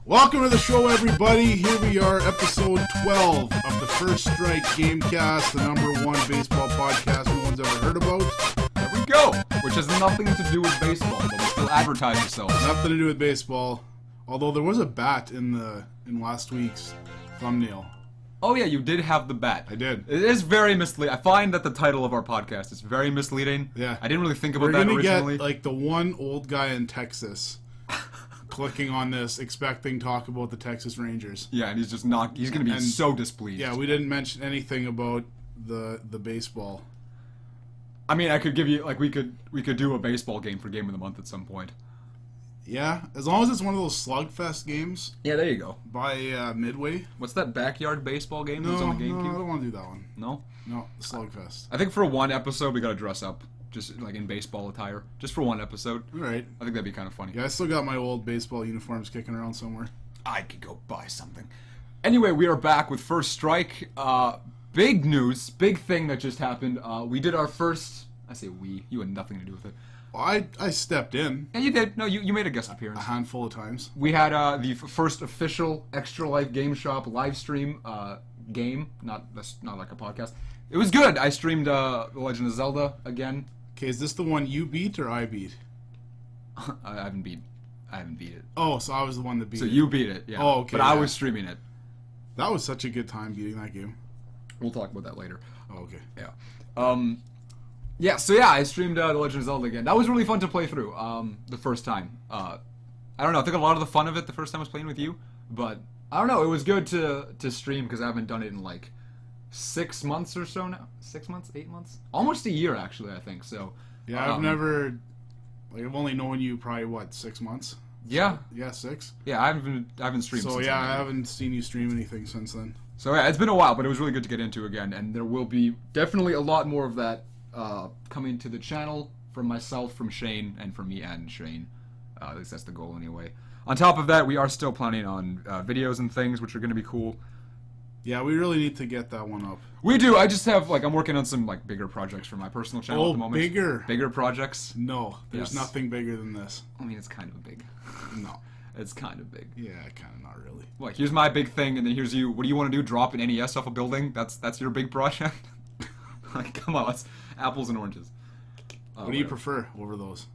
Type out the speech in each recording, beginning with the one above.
Welcome to the show, everybody. Here we are, episode 12 of the First Strike GameCast, the number one baseball podcast no one's ever heard about. There we go, which has nothing to do with baseball, but we still advertise ourselves. Nothing to do with baseball, although there was a bat in last week's thumbnail. Oh yeah, you did have the bat. I did. It is very misleading. I find that the title of our podcast is very misleading. Yeah. I didn't really think about that originally. We're gonna get, like, the one old guy in Texas clicking on this, expecting talk about the Texas Rangers. Yeah, and he's just not. He's gonna be so displeased. Yeah, we didn't mention anything about the baseball. I mean, I could give you we could do a baseball game for Game of the Month at some point. Yeah, as long as it's one of those slugfest games. Yeah, there you go. By Midway. What's that backyard baseball game that's on the GameCube? No, I don't want to do that one. No? No, slugfest. I think for one episode we gotta dress up, just like in baseball attire, just for one episode. All right. I think that'd be kind of funny. Yeah, I still got my old baseball uniforms kicking around somewhere. I could go buy something. Anyway, we are back with First Strike. Big news, big thing that just happened. We did our first. I say we. You had nothing to do with it. Well, I stepped in. Yeah, you did. No, you made a guest appearance. A handful of times. We had the first official Extra Life GameShop live stream game. That's not like a podcast. It was good. I streamed The Legend of Zelda again. Okay, is this the one you beat or I beat? I haven't beat it. Oh, so I was the one that beat it. So you beat it, yeah. Oh, okay. But I was streaming it. That was such a good time beating that game. We'll talk about that later. Oh, okay. Yeah. I streamed The Legend of Zelda again. That was really fun to play through. The first time. I don't know. I think a lot of the fun of it the first time I was playing with you, but I don't know. It was good to stream because I haven't done it in like 6 months or so now. 6 months, 8 months, almost a year actually. I think so. Yeah, I've only known you probably 6 months. Yeah. Yeah, 6. Yeah, I haven't streamed. So since yeah, I haven't seen you stream anything since then. So yeah, it's been a while, but it was really good to get into again, and there will be definitely a lot more of that coming to the channel from myself, from Shane, and from me and Shane. At least that's the goal anyway. On top of that, we are still planning on videos and things, which are going to be cool. Yeah, we really need to get that one up. We do. I just have I'm working on some bigger projects for my personal channel at the moment. Bigger projects. No, there's nothing bigger than this. I mean, it's kind of big. No, it's kind of big. Yeah, kind of not really. Like, here's my big thing, and then here's you. What do you want to do? Drop an NES off a building? That's your big project. Like, come on, that's apples and oranges. What do you prefer over those?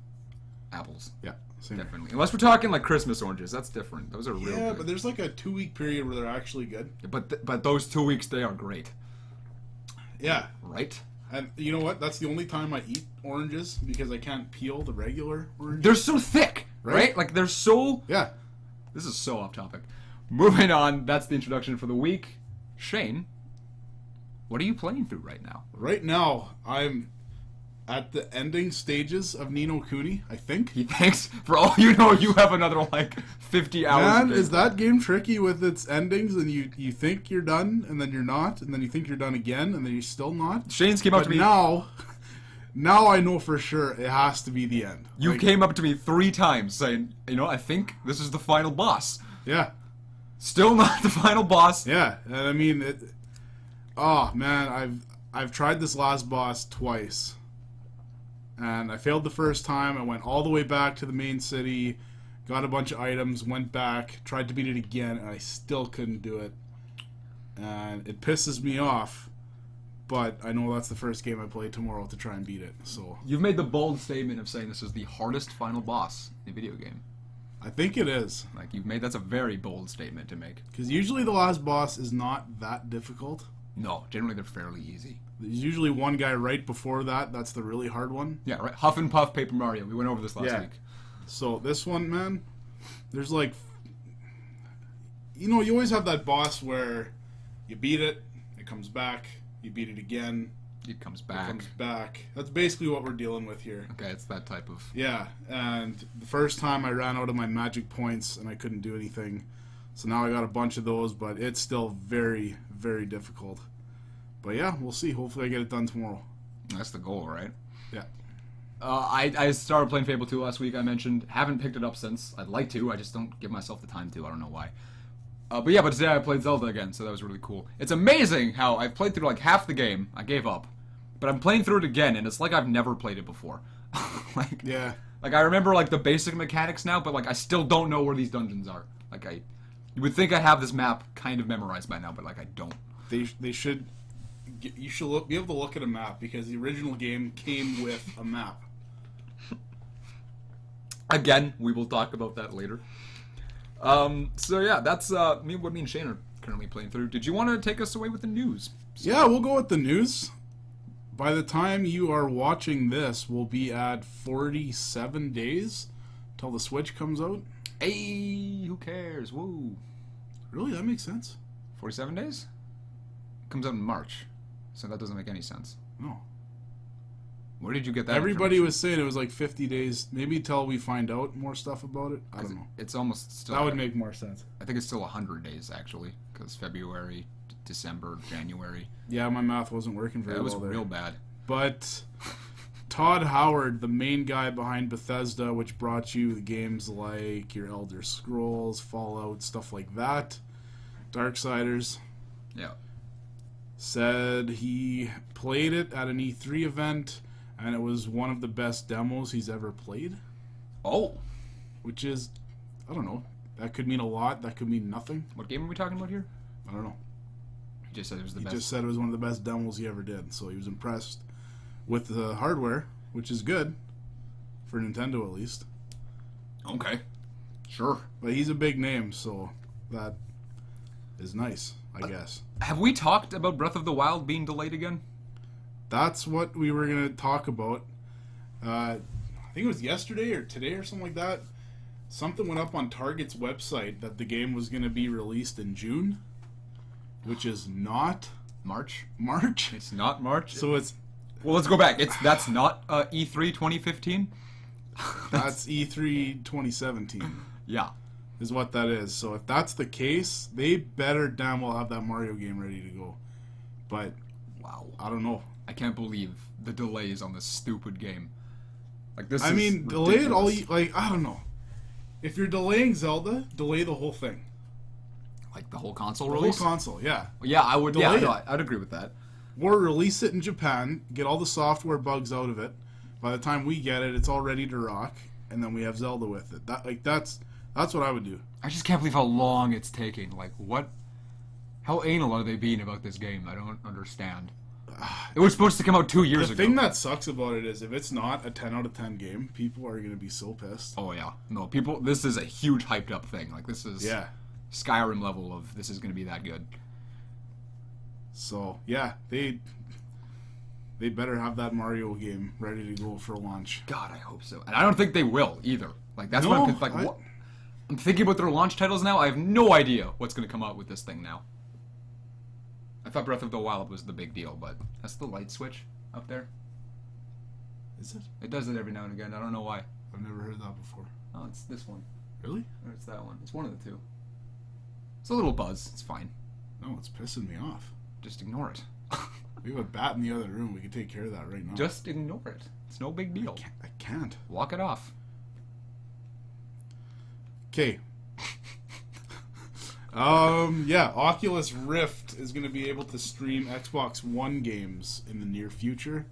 Apples. Yeah. Same. Definitely. Unless we're talking like Christmas oranges, that's different. Those are real good. Yeah, but there's like a 2-week period where they're actually good. But those 2 weeks, they are great. Yeah. Right? And you know what? That's the only time I eat oranges because I can't peel the regular oranges. They're so thick, right? Like, they're so... Yeah. This is so off topic. Moving on, that's the introduction for the week. Shane, what are you playing through right now? Right now, I'm at the ending stages of Ni no Kuni, I think. He thinks, for all you know, you have another 50 hours. Man, is that game tricky with its endings, and you think you're done, and then you're not, and then you think you're done again, and then you're still not? Shane's came up to me... now I know for sure it has to be the end. You came up to me 3 times saying, I think this is the final boss. Yeah. Still not the final boss. Yeah, and I mean, oh man, I've tried this last boss twice. And I failed the first time. I went all the way back to the main city, got a bunch of items, went back, tried to beat it again, and I still couldn't do it. And it pisses me off, but I know that's the first game I play tomorrow to try and beat it. So you've made the bold statement of saying this is the hardest final boss in a video game. I think it is. That's a very bold statement to make. Because usually the last boss is not that difficult. No, generally they're fairly easy. There's usually one guy right before that's the really hard one. Yeah, right. Huff and Puff Paper Mario. We went over this last week. So this one, man, there's you always have that boss where you beat it, it comes back, you beat it again, it comes back. That's basically what we're dealing with here. Okay, it's that type of... Yeah, and the first time I ran out of my magic points and I couldn't do anything. So now I got a bunch of those, but it's still very, very difficult. But yeah, we'll see. Hopefully I get it done tomorrow. That's the goal, right? Yeah. I started playing Fable 2 last week, I mentioned. Haven't picked it up since. I'd like to. I just don't give myself the time to. I don't know why. But today I played Zelda again, so that was really cool. It's amazing how I've played through half the game. I gave up. But I'm playing through it again, and it's like I've never played it before. Yeah. I remember the basic mechanics now, but I still don't know where these dungeons are. You would think I have this map kind of memorized by now, but like I don't. They should. You should be able to look at a map because the original game came with a map. Again, we will talk about that later. So yeah, that's what me and Shane are currently playing through. Did you want to take us away with the news? Yeah, we'll go with the news. By the time you are watching this, we'll be at 47 days till the Switch comes out. Hey, who cares? Woo. Really, that makes sense. 47 days? Comes out in March, so that doesn't make any sense. No. Where did you get that? Everybody was saying it was like 50 days, maybe till we find out more stuff about it. I don't know. It's almost still. That would make more sense. I think it's still 100 days actually, because February, December, January. Yeah, my math wasn't working very well there. That was real bad. But Todd Howard, the main guy behind Bethesda, which brought you the games like your Elder Scrolls, Fallout, stuff like that, Darksiders. Yeah. Said he played it at an E3 event, and it was one of the best demos he's ever played. Oh. Which is, I don't know. That could mean a lot. That could mean nothing. What game are we talking about here? I don't know. He just said it was the best. He just said it was one of the best demos he ever did. So he was impressed with the hardware, which is good. For Nintendo, at least. Okay. Sure. But he's a big name, so that is nice, I guess. Have we talked about Breath of the Wild being delayed again? That's what we were going to talk about. I think it was yesterday or today or something like that. Something went up on Target's website that the game was going to be released in June, which is not March. It's not March. So it's... Well, let's go back. That's not E3 2015? That's E3 2017. Yeah. Is what that is. So if that's the case, they better damn well have that Mario game ready to go. But... Wow. I don't know. I can't believe the delays on this stupid game. Like this. I mean, delay it all. Like I don't know. If you're delaying Zelda, delay the whole thing. Like the whole console the release. Whole console, yeah. Yeah, I would. Delay Yeah, no, I'd agree with that. Or release it in Japan, get all the software bugs out of it. By the time we get it, it's all ready to rock, and then we have Zelda with it. That's what I would do. I just can't believe how long it's taking. Like what? How anal are they being about this game? I don't understand. It was supposed to come out 2 years ago. The thing that sucks about it is if it's not a 10 out of 10 game, people are going to be so pissed. Oh, yeah. No, people, this is a huge hyped up thing. Like, this is Skyrim level of this is going to be that good. So, yeah, they better have that Mario game ready to go for launch. God, I hope so. And I don't think they will, either. Like, that's what I'm, like, what? I'm thinking about their launch titles now. I have no idea what's going to come out with this thing now. I thought Breath of the Wild was the big deal, but that's the light switch up there. Is it? It does it every now and again. I don't know why. I've never heard that before. Oh, it's this one. Really? Or it's that one. It's one of the two. It's a little buzz. It's fine. No, it's pissing me off. Just ignore it. We have a bat in the other room. We can take care of that right now. Just ignore it. It's no big deal. I can't. Walk it off. Okay. Oculus Rift is going to be able to stream Xbox One games in the near future.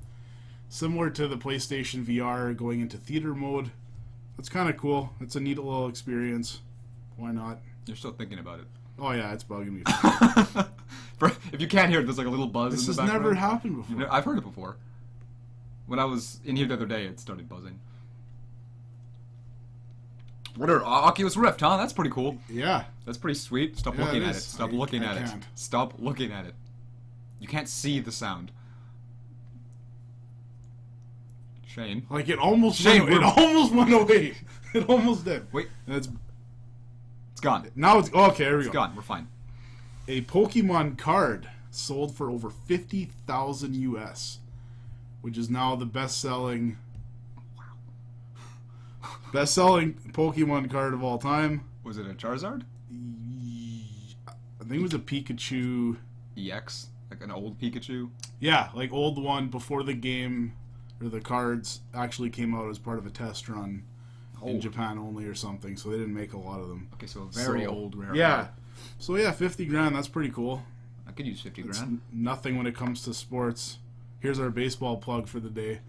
Similar to the PlayStation VR going into theater mode. That's kind of cool. It's a neat little experience. Why not? You're still thinking about it. Oh yeah, it's bugging me. If you can't hear it, there's like a little buzz in the background. This has never happened before. I've heard it before. When I was in here the other day, it started buzzing. What are Oculus Rift, huh? That's pretty cool. Yeah. That's pretty sweet. Stop looking at it. Stop looking at it. Stop looking at it. You can't see the sound. Shane. Like it almost almost went away. It almost did. Wait. And it's gone. Now it's okay, there we go. It's gone. We're fine. A Pokemon card sold for over 50,000 US, which is now the best-selling Pokemon card of all time. Was it a Charizard? I think it was a Pikachu EX, like an old Pikachu. Yeah, like old one before the game or the cards actually came out as part of a test run in Japan only or something. So they didn't make a lot of them. Okay, so a very old rare. Yeah. Card. So yeah, 50 grand. That's pretty cool. I could use 50 It's grand. Nothing when it comes to sports. Here's our baseball plug for the day.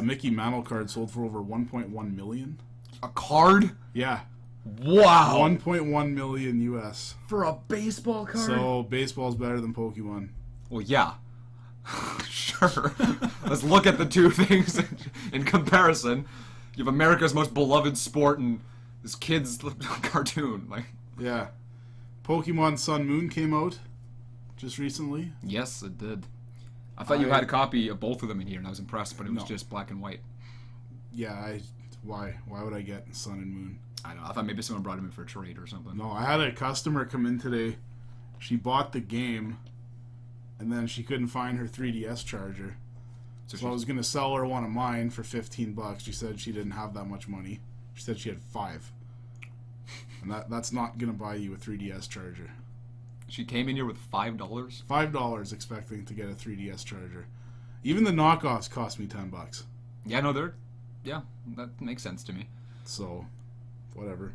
Mickey Mantle card sold for over 1.1 million. A card? Yeah. Wow. 1.1 million US. For a baseball card? So baseball's better than Pokemon. Well, yeah. Sure. Let's look at the two things in comparison. You have America's most beloved sport and this kid's cartoon. Like, yeah. Pokemon Sun Moon came out just recently. yes, it did. I thought you had a copy of both of them in here, and I was impressed, but it was just black and white. Yeah, why would I get Sun and Moon? I don't know. I thought maybe someone brought him in for a trade or something. No, I had a customer come in today. She bought the game, and then she couldn't find her 3DS charger. So I was going to sell her one of mine for $15. She said she didn't have that much money. She said she had 5. And that's not going to buy you a 3DS charger. She came in here with $5? $5 expecting to get a 3DS charger. Even the knockoffs cost me $10. Yeah, no, that makes sense to me. So, whatever.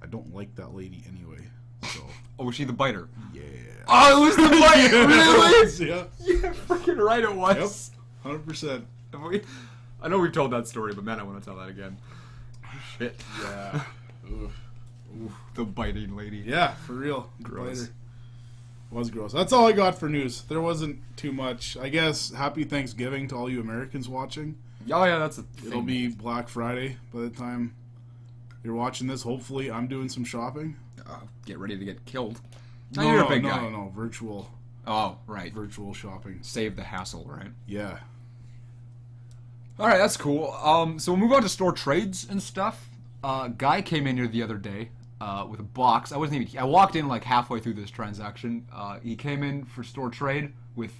I don't like that lady anyway. So. Oh, was she the biter? Yeah. Oh, it was the biter! Really? Yeah. Yeah, freaking right it was. Yep. 100%. I know we've told that story, but man, I want to tell that again. Shit. Yeah. Oof. The biting lady. Yeah, for real. Gross. Biter. Was gross. That's all I got for news. There wasn't too much. I guess happy Thanksgiving to all you Americans watching. Oh yeah, that's a thing. It'll be Black Friday by the time you're watching this. Hopefully, I'm doing some shopping. Get ready to get killed. No, You're a big guy. No. Virtual. Oh, right. Virtual shopping. Save the hassle, right? Yeah. All right, that's cool. So we'll move on to store trades and stuff. Guy came in here the other day with a box. I walked in like halfway through this transaction. He came in for store trade with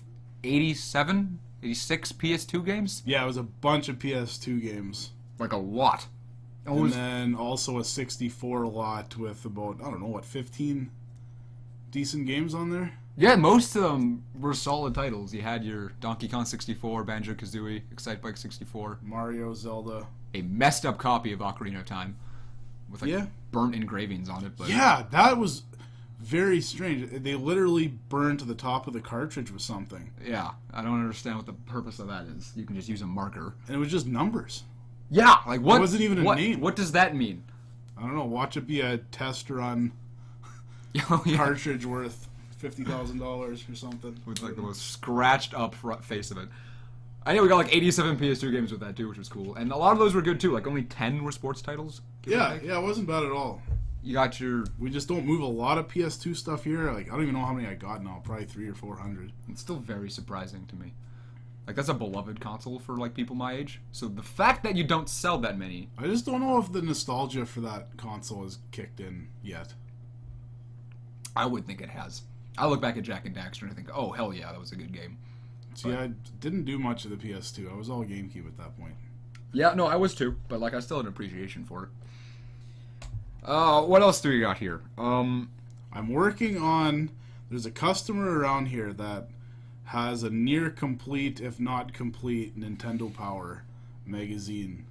86 PS2 games. Yeah, it was a bunch of PS2 games. Like a lot. And then also a 64 lot with about, 15 decent games on there. Yeah, most of them were solid titles. You had your Donkey Kong 64, Banjo-Kazooie, Excitebike 64. Mario, Zelda. A messed up copy of Ocarina of Time. With burnt engravings on it. But yeah, that was very strange. They literally burned to the top of the cartridge with something. Yeah, I don't understand what the purpose of that is. You can just use a marker. And it was just numbers. Yeah, like what? It wasn't even a name. What does that mean? I don't know. Watch it be a test run cartridge worth $50,000 or something. With like the most scratched up front face of it. I know we got like 87 PS2 games with that too, which was cool. And a lot of those were good too. Like only 10 were sports titles. Yeah, it wasn't bad at all. You got your... We just don't move a lot of PS2 stuff here. Like I don't even know how many I got now. Probably 300 or 400. It's still very surprising to me. Like that's a beloved console for like people my age. So the fact that you don't sell that many... I just don't know if the nostalgia for that console has kicked in yet. I would think it has. I look back at Jak and Daxter and I think, oh hell yeah, that was a good game. See, I didn't do much of the PS2. I was all GameCube at that point. Yeah, no, I was too. But like, I still had an appreciation for it. What else do we got here? I'm working on... There's a customer around here that has a near complete, if not complete, Nintendo Power magazine.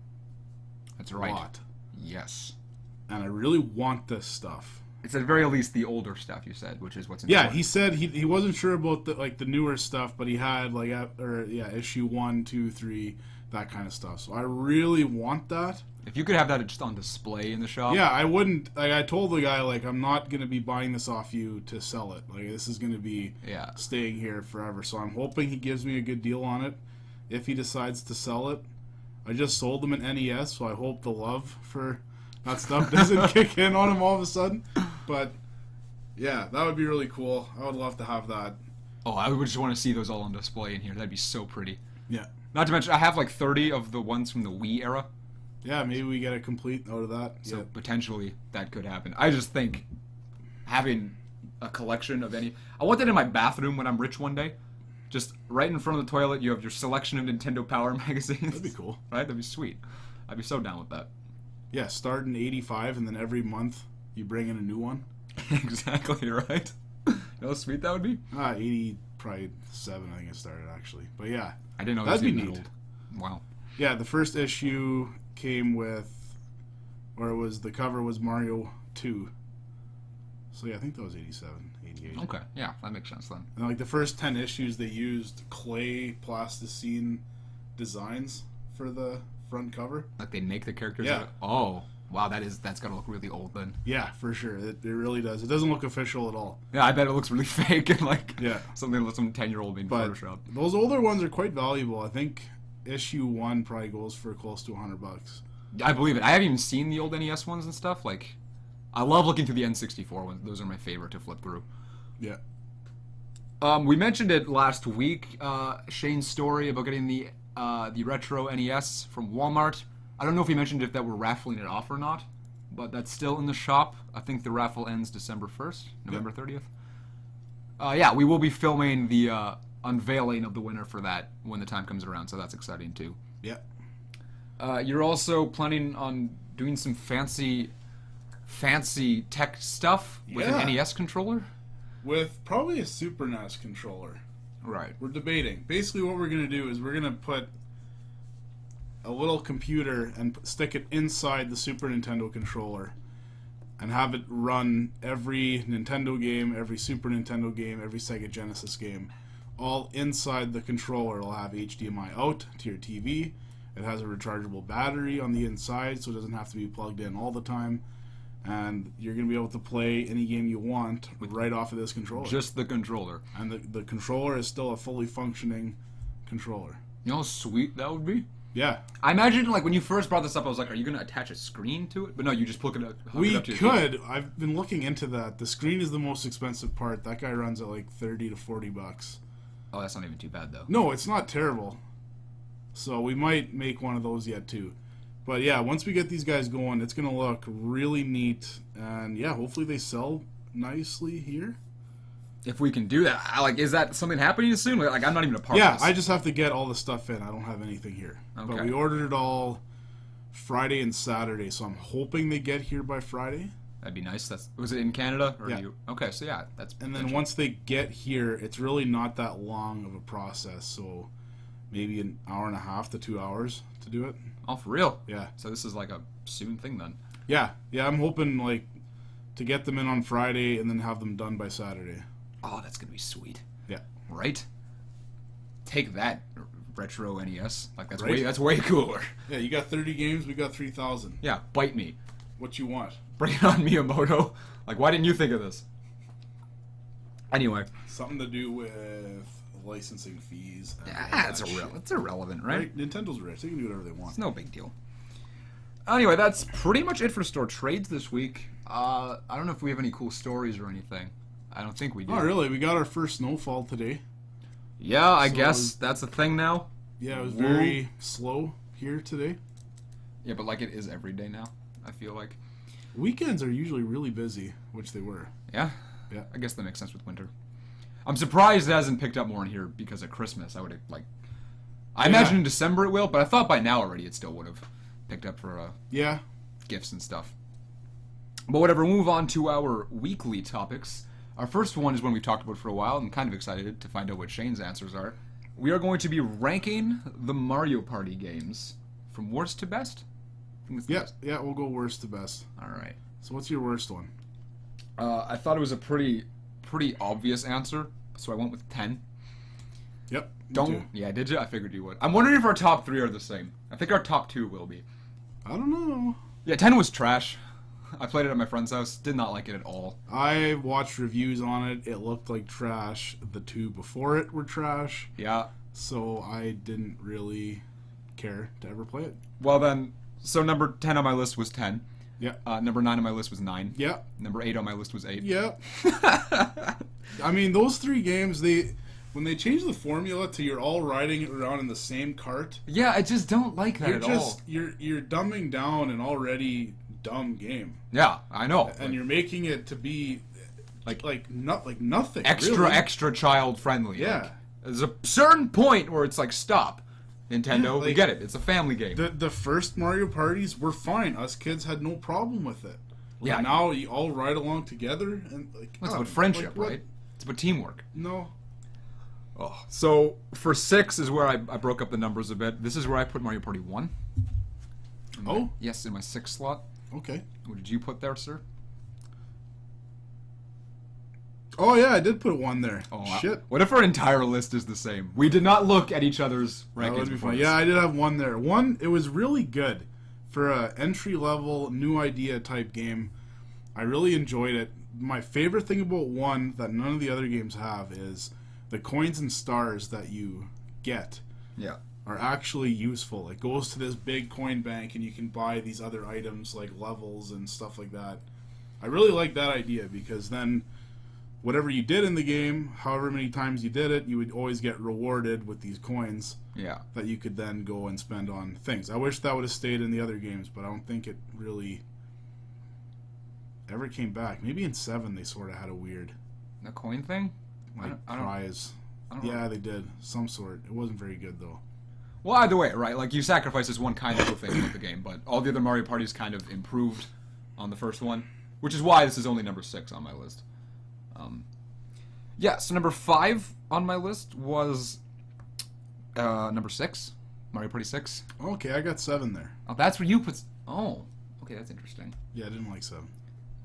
That's right. Lot. Yes. And I really want this stuff. It's at the very least the older stuff you said, which is what's important. important. Yeah, he said he wasn't sure about the newer stuff, but he had issue 1, 2, 3, that kind of stuff. So I really want that. If you could have that just on display in the shop. Yeah, I wouldn't. Like I told the guy, like I'm not gonna be buying this off you to sell it. Like this is gonna be staying here forever. So I'm hoping he gives me a good deal on it. If he decides to sell it, I just sold him an NES, so I hope the love for that stuff doesn't kick in on him all of a sudden. But yeah, that would be really cool. I would love to have that. Oh, I would just want to see those all on display in here. That'd be so pretty. Yeah. Not to mention, I have like 30 of the ones from the Wii era. Yeah, maybe we get a complete out of that. So potentially that could happen. I just think having a collection of any... I want that in my bathroom when I'm rich one day. Just right in front of the toilet, you have your selection of Nintendo Power magazines. That'd be cool. Right? That'd be sweet. I'd be so down with that. Yeah, start in 85 and then every month you bring in a new one. Exactly, right? You know how sweet that would be? 80, probably 7 I think it started actually. But yeah. I didn't know that'd be neat. Old. Wow. Yeah, the first issue came with, or it was, the cover was Mario 2. So yeah, I think that was 87, 88. Okay, yeah, that makes sense then. And like the first 10 issues, they used clay plasticine designs for the front cover. Like they make the characters? Yeah. Oh. Wow, that's gotta look really old then. Yeah, for sure. It really does. It doesn't look official at all. Yeah, I bet it looks really fake and like Yeah. something that some 10-year-old made in But Photoshop. those older ones are quite valuable. I think issue 1 probably goes for close to $100. I believe it. I haven't even seen the old NES ones and stuff. Like, I love looking through the N64 ones. Those are my favorite to flip through. Yeah. We mentioned it last week. Shane's story about getting the retro NES from Walmart. I don't know if he mentioned if that we're raffling it off or not, but that's still in the shop. I think the raffle ends December 1st, November 30th. Yeah, we will be filming the unveiling of the winner for that when the time comes around, so that's exciting too. Yeah. You're also planning on doing some fancy tech stuff with an NES controller? With probably a Super NES controller. Right. We're debating. Basically what we're going to do is we're going to put a little computer and stick it inside the Super Nintendo controller and have it run every Nintendo game, every Super Nintendo game, every Sega Genesis game, all inside the controller. It'll have HDMI out to your TV. It has a rechargeable battery on the inside, so it doesn't have to be plugged in all the time. And you're going to be able to play any game you want right off of this controller. Just the controller. And the controller is still a fully functioning controller. You know how sweet that would be? Yeah. I imagine, like, when you first brought this up, I was like, are you going to attach a screen to it? But no, you just hook it up to We your TV. could. I've been looking into that. The screen is the most expensive part. That guy runs at like $30 to $40. Oh, that's not even too bad, though. No, it's not terrible. So we might make one of those yet, too. But yeah, once we get these guys going, it's going to look really neat. And yeah, hopefully they sell nicely here. If we can do that, like, is that something happening soon? Like, I'm not even a part of Yeah, this. I just have to get all the stuff in. I don't have anything here. Okay. But we ordered it all Friday and Saturday, so I'm hoping they get here by Friday. That'd be nice. Was it in Canada? Or Yeah. Okay, so yeah, that's... And then once they get here, it's really not that long of a process, so maybe an hour and a half to 2 hours to do it. Oh, for real? Yeah. So this is like a soon thing then. Yeah, I'm hoping like to get them in on Friday and then have them done by Saturday. Oh, that's gonna be sweet. Yeah. Right? Take that, retro NES. Like, Right? that's way cooler. Yeah, you got 30 games, we got 3,000. Yeah, bite me. What you want? Bring it on, Miyamoto. Like, why didn't you think of this? Anyway. Something to do with licensing fees. And all Yeah, that shit. it's irrelevant, right? Nintendo's rich. They can do whatever they want. It's no big deal. Anyway, that's pretty much it for store trades this week. I don't know if we have any cool stories or anything. I don't think we do. Oh, really? We got our first snowfall today. Yeah, I So- guess that's a thing now. Yeah, it was very slow here today. Yeah, but like it is every day now, I feel like. Weekends are usually really busy, which they were. Yeah? Yeah. I guess that makes sense with winter. I'm surprised it hasn't picked up more in here because of Christmas. I would have, like... I imagine in December it will, but I thought by now already it still would have picked up for Yeah. gifts and stuff. But whatever, we'll move on to our weekly topics. Our first one is one we've talked about for a while. I'm kind of excited to find out what Shane's answers are. We are going to be ranking the Mario Party games from worst to best. I think it's the Yeah, best. yeah, we'll go worst to best. All right. So what's your worst one? I thought it was a pretty obvious answer, so I went with 10. Yep. me Don't. too. Yeah, did you? I figured you would. I'm wondering if our top 3 are the same. I think our top 2 will be. I don't know. Yeah, 10 was trash. I played it at my friend's house. Did not like it at all. I watched reviews on it. It looked like trash. The 2 before it were trash. Yeah. So I didn't really care to ever play it. Well then, so number 10 on my list was 10. Yeah. Number 9 on my list was 9. Yeah. Number 8 on my list was 8. Yeah. I mean, those 3 games, when they changed the formula to you're all riding it around in the same cart, Yeah, I just don't like that all. you're dumbing down an already dumb game, Yeah, I know. and you're making it to be like nothing. extra really. child friendly. Yeah. Like, there's a certain point where it's like, stop, Nintendo. Yeah, we like- get it. It's a family game. The first Mario parties were fine. Us kids had no problem with it. Yeah. But now you all ride along together and like. It's oh, about friendship, like, what? right? It's about teamwork. No. Oh, so for 6 is where I broke up the numbers a bit. This is where I put Mario Party 1. Oh. Yes, in my 6th slot. Okay. What did you put there, sir? Oh yeah, I did put 1 there. Oh, Shit. What if our entire list is the same? We did not look at each other's That rankings would be before fun. this. Yeah, I did have 1 there. 1, it was really good for a entry-level, new idea type game, I really enjoyed it. My favorite thing about 1 that none of the other games have is the coins and stars that you get are actually useful. It goes to this big coin bank and you can buy these other items like levels and stuff like that. I really like that idea because then whatever you did in the game, however many times you did it, you would always get rewarded with these coins that you could then go and spend on things. I wish that would have stayed in the other games, but I don't think it really ever came back. Maybe in 7 they sort of had a weird the coin thing, prize. Yeah, they did some sort. It wasn't very good though. Well, either way, right? Like you sacrifice this one kind of thing with the game, but all the other Mario parties kind of improved on the first one, which is why this is only number 6 on my list. So number 5 on my list was number 6, Mario Party 6. Okay, I got 7 there. Oh, that's where you put. Oh, okay, that's interesting. Yeah, I didn't like 7.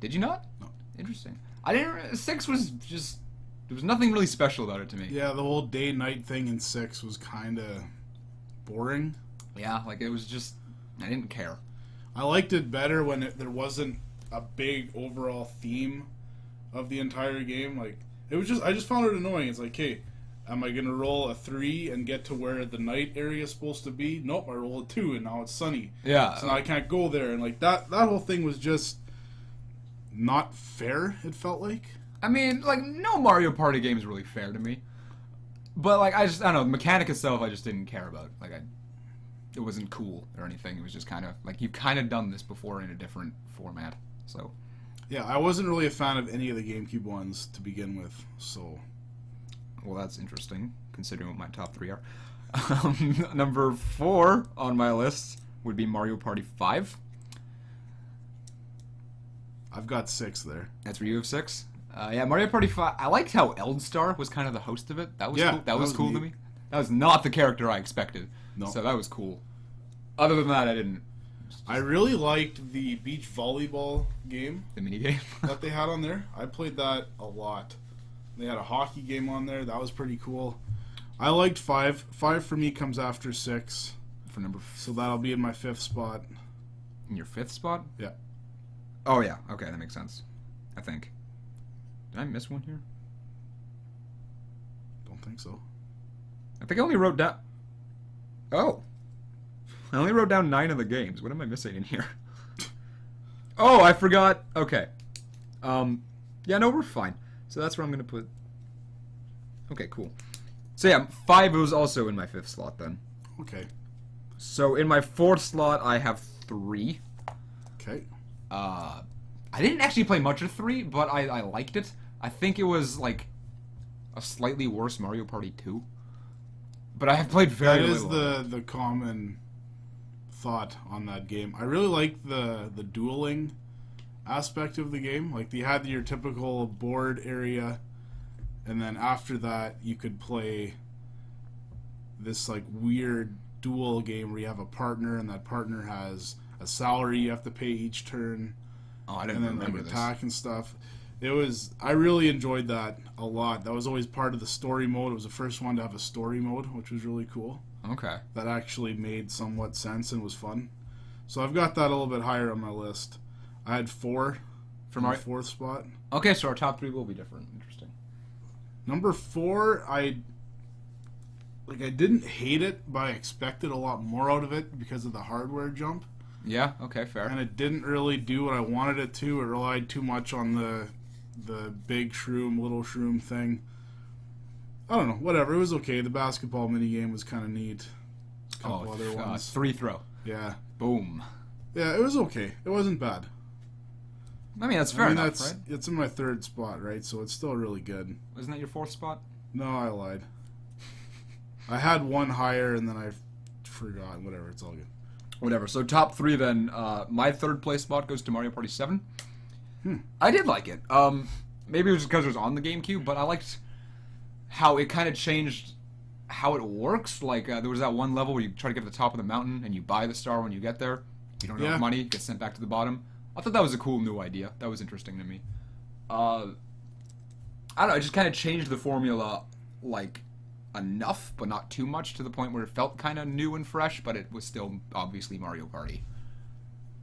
Did you not? No. Interesting. I didn't. 6 was just. There was nothing really special about it to me. Yeah, the whole day-night thing in 6 was kind of boring. Yeah, like it was just. I didn't care. I liked it better when there wasn't a big overall theme of the entire game. Like it was just. I just found it annoying. It's like, hey, am I gonna roll a 3 and get to where the night area is supposed to be? Nope, I rolled a 2 and now it's sunny. Yeah. So now I can't go there, and like that whole thing was just not fair. It felt like. I mean, like no Mario Party game is really fair to me. But like I don't know, the mechanic itself I just didn't care about. Like it wasn't cool or anything. It was just kind of like you've kind of done this before in a different format. So. Yeah, I wasn't really a fan of any of the GameCube ones to begin with. So. Well, that's interesting, considering what my top 3 are. Number 4 on my list would be Mario Party 5. I've got 6 there. That's where you have 6? Yeah, Mario Party 5. I liked how Eldstar was kind of the host of it. That was cool. That was cool to me. That was not the character I expected. No. So that was cool. Other than that, I didn't. I really liked the beach volleyball game. The minigame? that they had on there. I played that a lot. They had a hockey game on there. That was pretty cool. I liked 5. 5 for me comes after 6. For number so that'll be in my 5th spot. In your 5th spot? Yeah. Oh, yeah. Okay, that makes sense. I think. Did I miss one here? Don't think so. I think I only wrote down... Oh. I only wrote down 9 of the games. What am I missing in here? Oh, I forgot. Okay. Yeah, no, we're fine. So that's where I'm going to put... Okay, cool. So yeah, 5 was also in my 5th slot then. Okay. So in my 4th slot, I have 3. Okay. I didn't actually play much of 3, but I liked it. I think it was like a slightly worse Mario Party 2. But I have played very little. That is the common thought on that game. I really like the dueling aspect of the game. Like you had your typical board area, and then after that you could play this like weird duel game where you have a partner, and that partner has a salary you have to pay each turn. Oh, I didn't remember like this. Attack and stuff. I really enjoyed that a lot. That was always part of the story mode. It was the first one to have a story mode, which was really cool. Okay. That actually made somewhat sense and was fun. So I've got that a little bit higher on my list. I had 4 for my 4th spot. Okay, so our top 3 will be different. Interesting. Number 4, I didn't hate it, but I expected a lot more out of it because of the hardware jump. Yeah, okay, fair. And it didn't really do what I wanted it to. It relied too much on the big shroom, little shroom thing. I don't know, whatever. It was okay. The basketball minigame was kind of neat. A couple other ones. 3 throw. Yeah. Boom. Yeah, it was okay. It wasn't bad. I mean, that's fair enough, right? It's in my 3rd spot, right? So it's still really good. Wasn't that your 4th spot? No, I lied. I had 1 higher, and then I forgot. Whatever, it's all good. Whatever. So top 3 then. My 3rd place spot goes to Mario Party 7. I did like it. Maybe it was because it was on the GameCube, but I liked how it kind of changed how it works. Like there was that one level where you try to get to the top of the mountain and you buy the star when you get there. You don't have enough money, you get sent back to the bottom. I thought that was a cool new idea. That was interesting to me. I don't know. It just kind of changed the formula, like enough, but not too much, to the point where it felt kind of new and fresh, but it was still obviously Mario Party.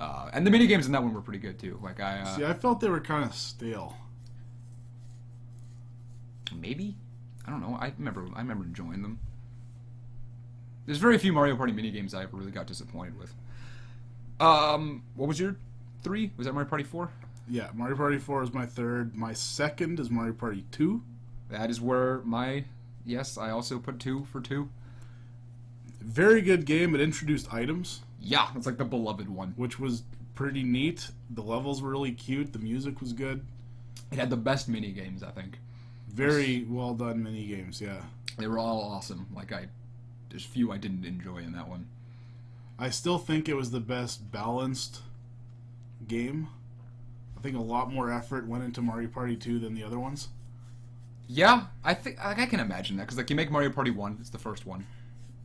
And the mini games in that one were pretty good too. Like See, I felt they were kind of stale. Maybe, I don't know. I remember enjoying them. There's very few Mario Party mini games I ever really got disappointed with. What was your 3? Was that Mario Party 4? Yeah, Mario Party 4 is my third. My second is Mario Party 2. That is where yes, I also put 2 for 2. Very good game. It introduced items. Yeah, it's like the beloved one. Which was pretty neat. The levels were really cute. The music was good. It had the best mini games, I think. Very well done mini games, yeah. They were all awesome. There's few I didn't enjoy in that one. I still think it was the best balanced game. I think a lot more effort went into Mario Party 2 than the other ones. Yeah, I think I can imagine that, because you make Mario Party 1, it's the first one.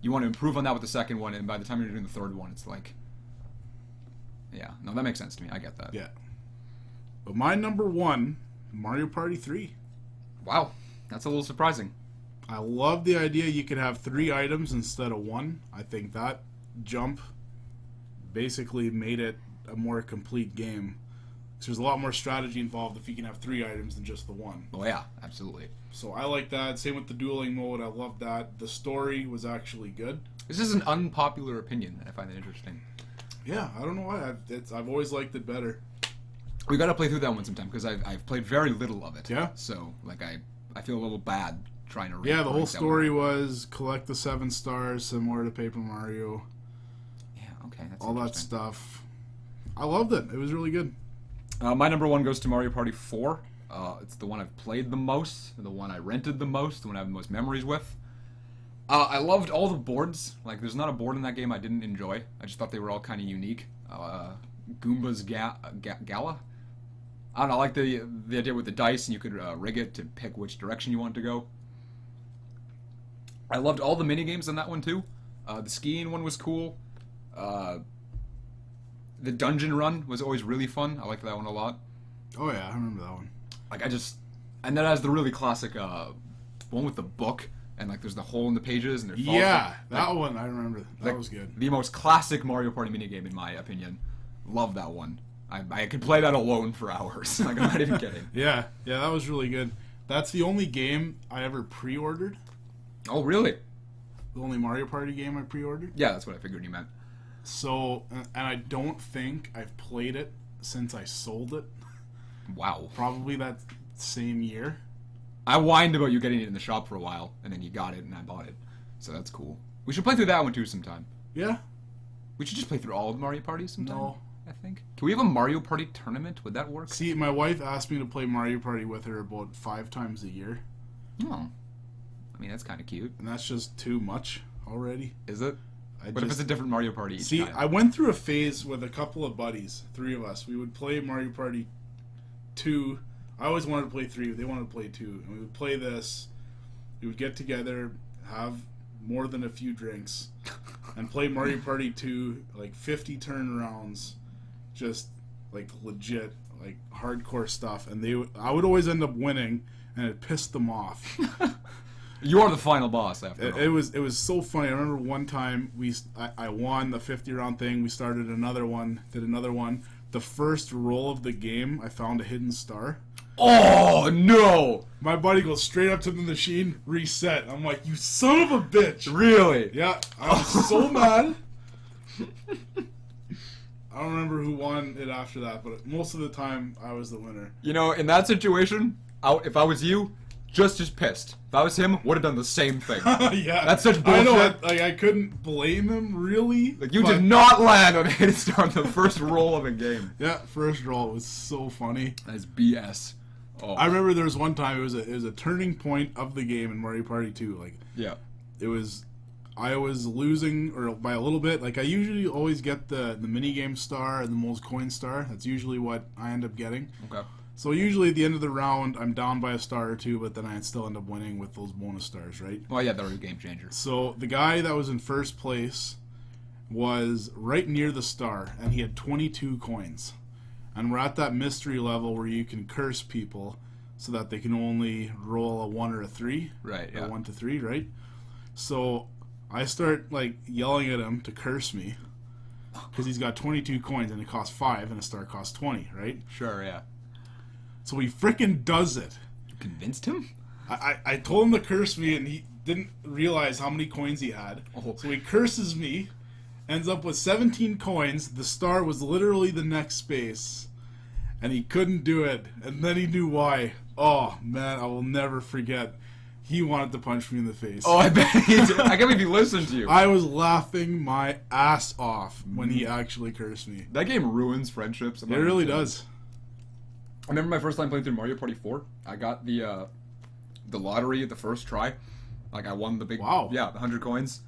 You want to improve on that with the second one, and by the time you're doing the third one, it's like... Yeah, no, that makes sense to me. I get that. Yeah. But my number 1, Mario Party 3. Wow, that's a little surprising. I love the idea you could have 3 items instead of 1. I think that jump basically made it a more complete game. So there's a lot more strategy involved if you can have 3 items than just the 1. Oh yeah, absolutely. So I like that. Same with the dueling mode. I love that. The story was actually good. This is an unpopular opinion, and I find it interesting. Yeah, I don't know why. I've always liked it better. We got to play through that one sometime, because I've played very little of it. Yeah. So I feel a little bad trying to. Yeah, the whole story was collect the 7 stars, similar to Paper Mario. Yeah. Okay. That's all that stuff. I loved it. It was really good. My number 1 goes to Mario Party 4. It's the one I've played the most, the one I rented the most, the one I have the most memories with. I loved all the boards. There's not a board in that game I didn't enjoy. I just thought they were all kind of unique. Goomba's Gala. I don't know, I like the idea with the dice, and you could rig it to pick which direction you want to go. I loved all the mini games in that one too. The skiing one was cool. The dungeon run was always really fun. I liked that one a lot. Oh yeah, I remember that one. And that has the really classic one with the book, and there's the hole in the pages, and they're that one I remember. That was good. The most classic Mario Party minigame in my opinion. Love that one. I could play that alone for hours. I'm not even kidding. Yeah, that was really good. That's the only game I ever pre-ordered. Oh, really? The only Mario Party game I pre-ordered? Yeah, that's what I figured you meant. So, and I don't think I've played it since I sold it. Wow. Probably that same year. I whined about you getting it in the shop for a while, and then you got it, and I bought it. So that's cool. We should play through that one too sometime. Yeah. We should just play through all of Mario Party sometime. No. I think. Can we have a Mario Party tournament? Would that work? See, my wife asked me to play Mario Party with her about 5 times a year. Oh. I mean, that's kind of cute. And that's just too much already. Is it? What if it's a different Mario Party each time? I went through a phase with a couple of buddies, 3 of us. We would play Mario Party 2. I always wanted to play 3, they wanted to play 2. And we would play this. We would get together, have more than a few drinks, and play Mario Party 2, 50 turnarounds. Just legit, hardcore stuff, and I would always end up winning, and it pissed them off. You are the final boss after all. It was so funny. I remember one time I won the 50-round thing. We started another one, did another one. The first roll of the game, I found a hidden star. Oh no! My buddy goes straight up to the machine, reset. I'm like, you son of a bitch! Really? Yeah, I was so mad. I don't remember who won it after that, but most of the time I was the winner. In that situation, if I was you, just pissed. If I was him, would have done the same thing. Yeah, that's such bullshit. I know. I couldn't blame him really. You did not land on a hit start on the first roll of a game. Yeah, first roll. It was so funny. That's BS. Oh. I remember there was one time it was a turning point of the game in Mario Party 2. Yeah, it was. I was losing by a little bit. I usually always get the minigame star and the most coin star. That's usually what I end up getting. Okay. So usually at the end of the round, I'm down by a star or 2, but then I still end up winning with those bonus stars, right? Well, yeah, that was a game changer. So the guy that was in first place was right near the star, and he had 22 coins. And we're at that mystery level where you can curse people so that they can only roll a 1 or a 3. Right, yeah. 1 to 3, right? So I start yelling at him to curse me, because he's got 22 coins and it costs 5 and a star costs 20, right? Sure, yeah. So he frickin' does it. You convinced him? I told him to curse me and he didn't realize how many coins he had. Oh. So he curses me, ends up with 17 coins. The star was literally the next space. And he couldn't do it. And then he knew why. Oh, man, I will never forget. He wanted to punch me in the face. Oh, I bet he did. I can't believe he listened to you. I was laughing my ass off when he actually cursed me. That game ruins friendships. It really does. I remember my first time playing through Mario Party 4. I got the lottery the first try. Like, I won the big... Wow. Yeah, the 100 coins.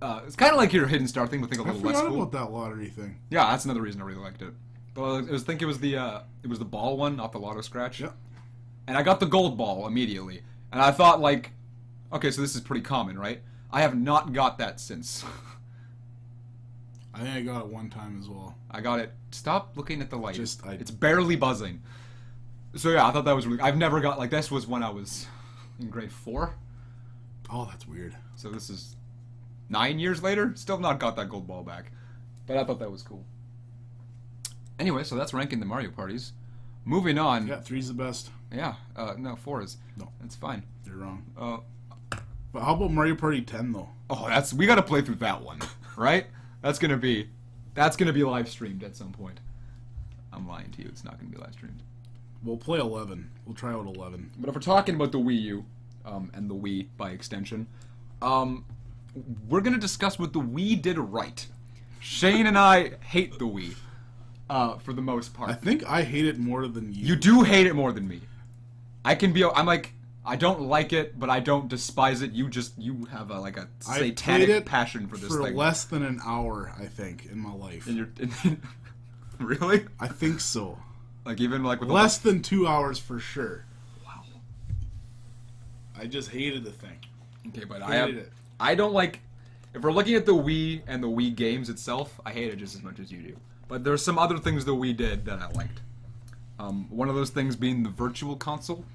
It's kind of like your hidden star thing, but I think a I little less forgot cool. about that lottery thing. Yeah, that's another reason I really liked it. But I think it was the ball one, not the lotto scratch. Yeah. And I got the gold ball immediately. And I thought, like, okay, so this is pretty common, right? I have not got that since. I think I got it one time as well. I got it. Stop looking at the light. Just, It's barely buzzing. So yeah, I thought that was really... I've never got... Like, this was when I was in grade 4. Oh, that's weird. So this is 9 years later. Still not got that gold ball back. But I thought that was cool. Anyway, so that's ranking the Mario parties. Moving on. Yeah, 3's the best. Yeah. No, 4 is. No. That's fine. You're wrong. But how about Mario Party 10 though? Oh, that's... We gotta play through that one. Right? That's gonna be live streamed at some point. I'm lying to you. It's not gonna be live streamed. We'll play 11. We'll try out 11. But if we're talking about the Wii U, and the Wii by extension, we're gonna discuss what the Wii did right. Shane and I hate the Wii, for the most part. I think I hate it more than you. You do hate it more than me. I'm like, I don't like it, but I don't despise it. You have a satanic passion for this for thing. less than an hour, I think, in my life. Really? I think so. Like even like with less than 2 hours for sure. Wow. I just hated the thing. Okay, but Hated it. I don't like... If we're looking at the Wii and the Wii games itself, I hate it just as much as you do. But there's some other things the Wii did that I liked. One of those things being the Virtual Console.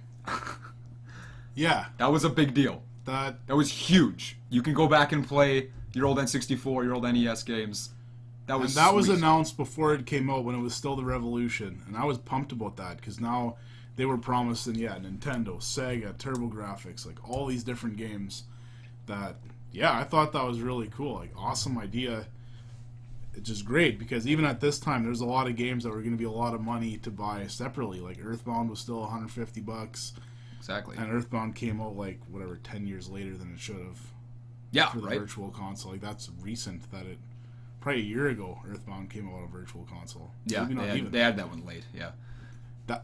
Yeah. That was a big deal. That was huge. You can go back and play your old N64, your old NES games. That was announced before it came out when it was still the Revolution. And I was pumped about that because now they were promising, Nintendo, Sega, TurboGrafx, like all these different games that... Yeah, I thought that was really cool. Like, awesome idea. It's just great because even at this time, there's a lot of games that were going to be a lot of money to buy separately. Like, Earthbound was still $150. Exactly. And Earthbound came out, 10 years later than it should have. Yeah, for the right. Virtual Console. Like, that's recent that it... Probably a year ago, Earthbound came out on Virtual Console. Yeah, Maybe they had that one late, yeah.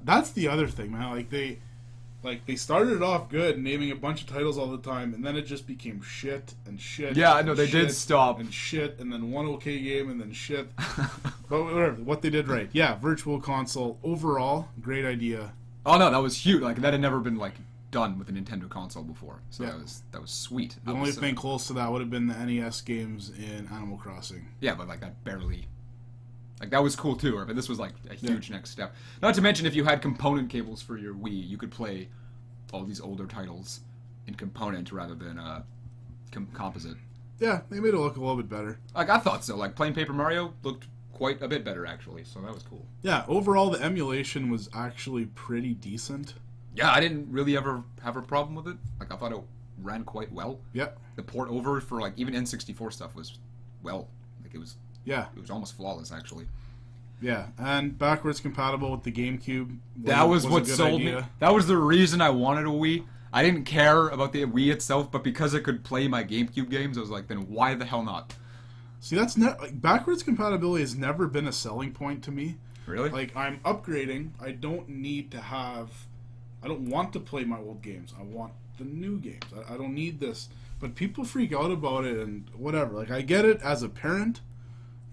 That's the other thing, man. They started it off good, naming a bunch of titles all the time, and then it just became shit and shit. Yeah, and no, they did stop. And shit, and then one okay game, and then shit. But whatever, what they did right. Yeah, Virtual Console, overall, great idea. Oh no, that was huge. Like, that had never been, done with a Nintendo console before. So yeah. that was sweet. The only thing close to that would have been the NES games in Animal Crossing. Yeah, but, that barely... that was cool, too. But this was, a huge next step. Not to mention, if you had component cables for your Wii, you could play all these older titles in component rather than composite. Yeah, they made it look a little bit better. I thought so. Playing Paper Mario looked quite a bit better, actually, so that was cool. Yeah, overall, the emulation was actually pretty decent. Yeah, I didn't really ever have a problem with it. I thought it ran quite well. Yeah. The port over for, even N64 stuff was, it was... Yeah. It was almost flawless, actually. Yeah, and backwards compatible with the GameCube. That was what sold me. That was the reason I wanted a Wii. I didn't care about the Wii itself, but because it could play my GameCube games, I was like, then why the hell not? See, that's backwards compatibility has never been a selling point to me. Really? I'm upgrading. I don't need to have... I don't want to play my old games. I want the new games. I don't need this. But people freak out about it and whatever. I get it as a parent.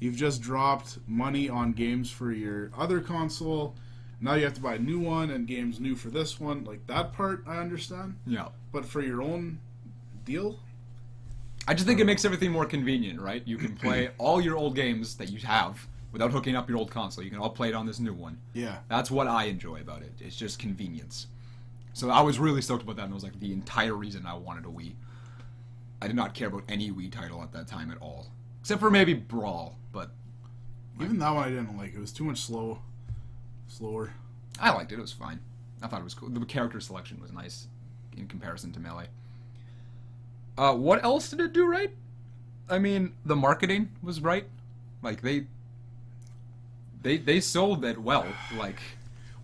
You've just dropped money on games for your other console. Now you have to buy a new one and games new for this one. That part, I understand. Yeah. But for your own deal? I just think it makes everything more convenient, right? You can play all your old games that you have without hooking up your old console. You can all play it on this new one. Yeah. That's what I enjoy about it. It's just convenience. So I was really stoked about that, and it was the entire reason I wanted a Wii. I did not care about any Wii title at that time at all. Except for maybe Brawl, but Even that one I didn't like. It was too much slower. I liked it. It was fine. I thought it was cool. The character selection was nice in comparison to Melee. What else did it do right? I mean, the marketing was right. Like they sold it well. Like,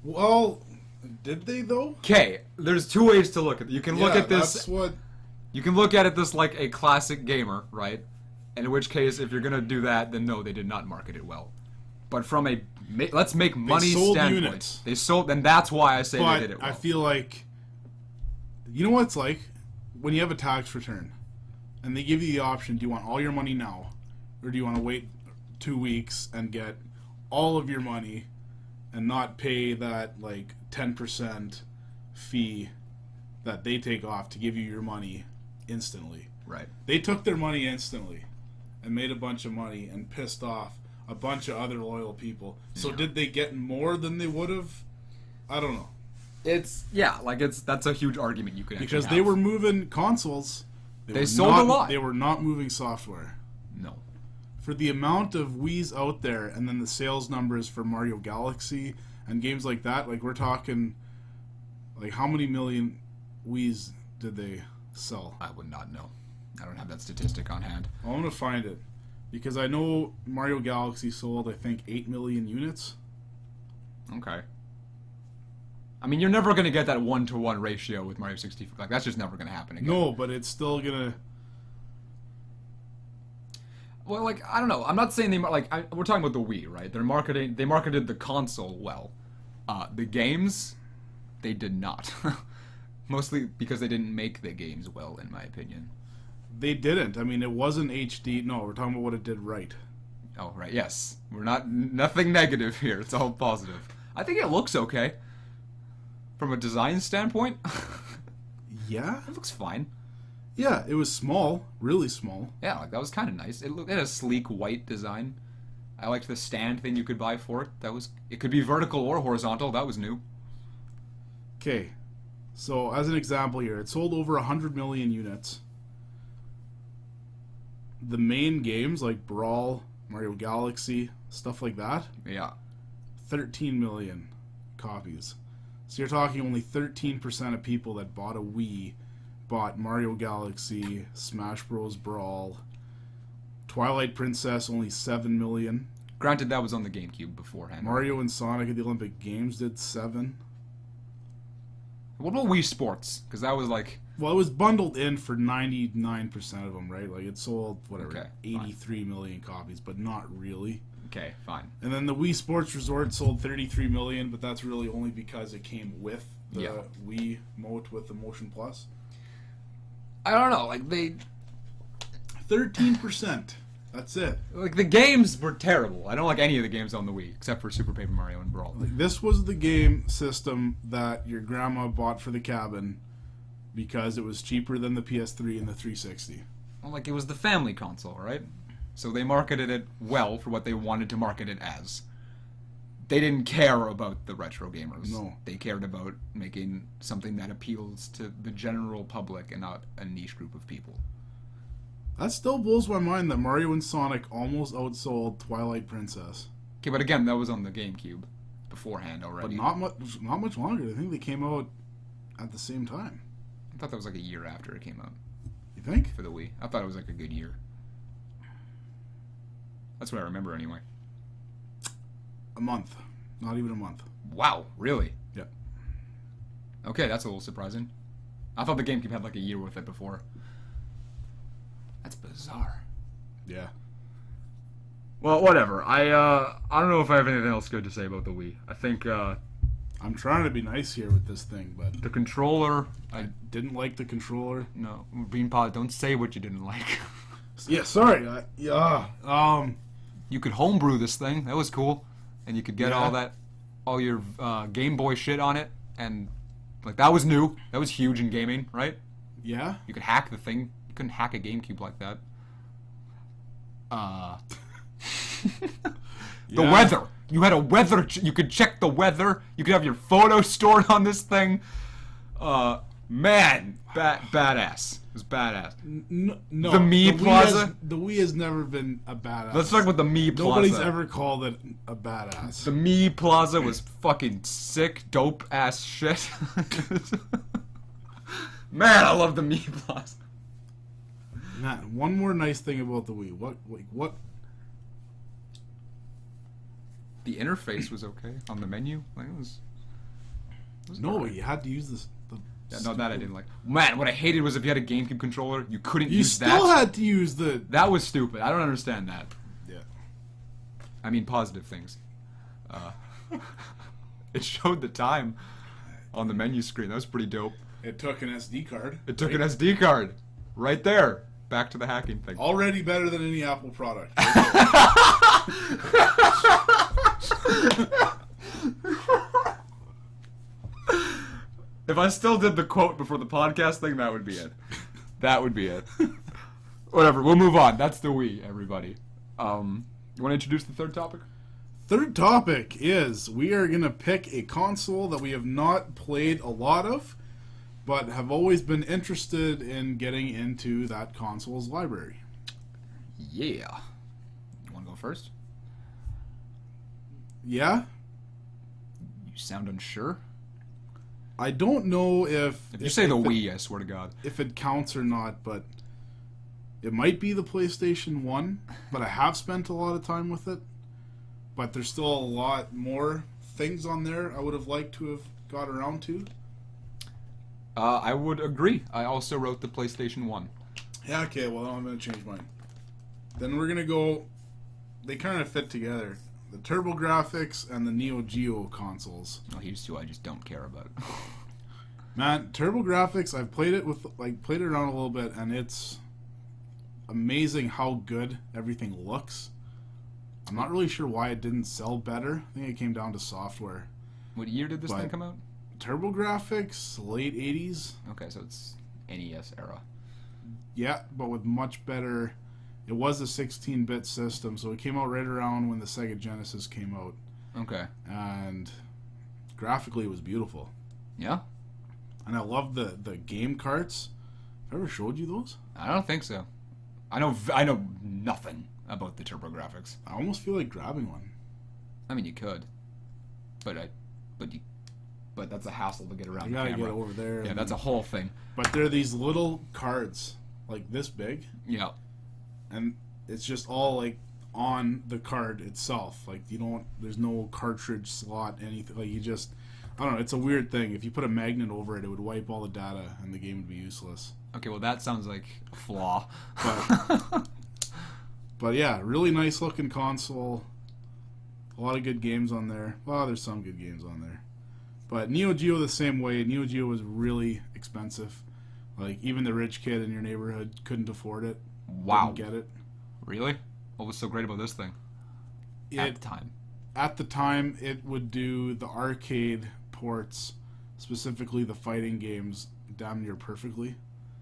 well, did they though? Okay, there's two ways to look at it. You can look at this. That's what. You can look at it this like a classic gamer, right? And in which case, if you're gonna do that, then no, they did not market it well. But from a let's make money standpoint, units. They sold, and that's why I say they did it well. I feel like, you know what it's like when you have a tax return, and they give you the option: do you want all your money now, or do you want to wait 2 weeks and get all of your money, and not pay that like 10% fee that they take off to give you your money instantly? Right. They took their money instantly and made a bunch of money and pissed off a bunch of other loyal people. So did they get more than they would have? I don't know. That's a huge argument you could actually Because have. they were moving consoles. They sold a lot. They were not moving software. No. For the amount of Wii's out there, and then the sales numbers for Mario Galaxy and games like that, like we're talking, like how many million Wii's did they sell? I would not know. I don't have that statistic on hand. I'm going to find it. Because I know Mario Galaxy sold, I think, 8 million units. Okay. I mean, you're never going to get that 1-to-1 ratio with Mario 64. Like, that's just never going to happen again. No, but it's still going to... Well, like, I don't know. I'm not saying we're talking about the Wii, right? They marketed the console well. The games, they did not. Mostly because they didn't make the games well, in my opinion. They didn't. I mean, it wasn't HD. No, we're talking about what it did right. Oh, right. Yes. We're nothing negative here. It's all positive. I think it looks okay. From a design standpoint. Yeah? It looks fine. Yeah, it was small. Really small. Yeah, like that was kind of nice. It had a sleek white design. I liked the stand thing you could buy for it. It could be vertical or horizontal. That was new. Okay. So, as an example here, it sold over 100 million units. The main games like Brawl, Mario Galaxy, stuff like that, Yeah. 13 million copies. So you're talking only 13% of people that bought a Wii bought Mario Galaxy, Smash Bros. Brawl. Twilight Princess, only 7 million. Granted, that was on the GameCube beforehand. Mario and Sonic at the Olympic Games did 7. What about Wii Sports? Because that was like... Well, it was bundled in for 99% of them, right? Like, it sold, whatever, Okay, 83 million copies, but not really. Okay, fine. And then the Wii Sports Resort sold 33 million, but that's really only because it came with the Wii Mote with the Motion Plus. I don't know, like 13%. That's it. Like, the games were terrible. I don't like any of the games on the Wii, except for Super Paper Mario and Brawl. Like, this was the game system that your grandma bought for the cabin because it was cheaper than the PS3 and the 360. Well, like, it was the family console, right? So they marketed it well for what they wanted to market it as. They didn't care about the retro gamers. No. They cared about making something that appeals to the general public and not a niche group of people. That still blows my mind that Mario and Sonic almost outsold Twilight Princess. Okay, but again, that was on the GameCube beforehand already. But not much longer. I think they came out at the same time. I thought that was like a year after it came out You think? for the Wii. I thought it was like a good year. That's what I remember anyway. A month. Not even a month. Wow, really? Yep. Okay, that's a little surprising. I thought the GameCube had like a year with it before. That's bizarre. Yeah. Well, whatever. I don't know if I have anything else good to say about the Wii. I think I'm trying to be nice here with this thing, but the controller. I didn't like the controller. No, Beanpot, don't say what you didn't like. Yeah, sorry. You could homebrew this thing. That was cool, and you could get all your Game Boy shit on it, and like that was new. That was huge in gaming, right? Yeah. You could hack the thing. You couldn't hack a GameCube like that. The weather. You had a weather. You could check the weather. You could have your photos stored on this thing. Man, badass. It was badass. No, The Mii Plaza? The Wii has never been a badass. Let's talk about the Mii Plaza. Nobody's ever called it a badass. The Mii Plaza was fucking sick, dope ass shit. Man, I love the Mii Plaza. Man, one more nice thing about the Wii. What? The interface was okay on the menu. Like it was No, alright. you had to use this. Yeah, no, that I didn't like. Man, what I hated was if you had a GameCube controller, you couldn't You use still that. had to use the. That was stupid. I don't understand that. Yeah. I mean, positive things. It showed the time on the menu screen. That was pretty dope. It took an SD card. It took an SD card. Right there. Back to the hacking thing. Already better than any Apple product. If I still did the quote before the podcast thing, that would be it. That would be it. Whatever, we'll move on. That's the Wii, everybody. You want to introduce the third topic? Third topic is we are going to pick a console that we have not played a lot of, but have always been interested in getting into that console's library. Yeah. You want to go first? Yeah? You sound unsure. I don't know If you say the Wii, I swear to God. if it counts or not, but it might be the PlayStation 1, but I have spent a lot of time with it. But there's still a lot more things on there I would have liked to have got around to. I would agree. I also wrote the PlayStation 1. Yeah, okay, well, I'm going to change mine. Then we're going to go... They kind of fit together. The TurboGrafx and the Neogeo consoles. Oh, here's two I just don't care about. Man, TurboGrafx, I've played it played it around a little bit, and it's amazing how good everything looks. I'm not really sure why it didn't sell better. I think it came down to software. What year did this thing come out? TurboGrafx, late 80s. Okay, so it's NES era. Yeah, but with much better... It was a 16-bit system, so it came out right around when the Sega Genesis came out. Okay. And graphically it was beautiful. Yeah? And I love the game carts. Have I ever showed you those? I don't think so. I know nothing about the TurboGrafx. I almost feel like grabbing one. I mean, you could, but that's a hassle to get around. You gotta the camera. get over there. Yeah, that's a whole thing. But they're these little cards, like this big, Yeah. and it's just all like on the card itself. Like there's no cartridge slot, anything. Like I don't know. It's a weird thing. If you put a magnet over it, it would wipe all the data, and the game would be useless. Okay, well that sounds like a flaw. But yeah, really nice looking console. A lot of good games on there. Well, there's some good games on there. But Neo Geo the same way. Neo Geo was really expensive. Like, even the rich kid in your neighborhood couldn't afford it. Wow. Didn't get it. Really? What was so great about this thing? At the time. At the time, it would do the arcade ports, specifically the fighting games, damn near perfectly.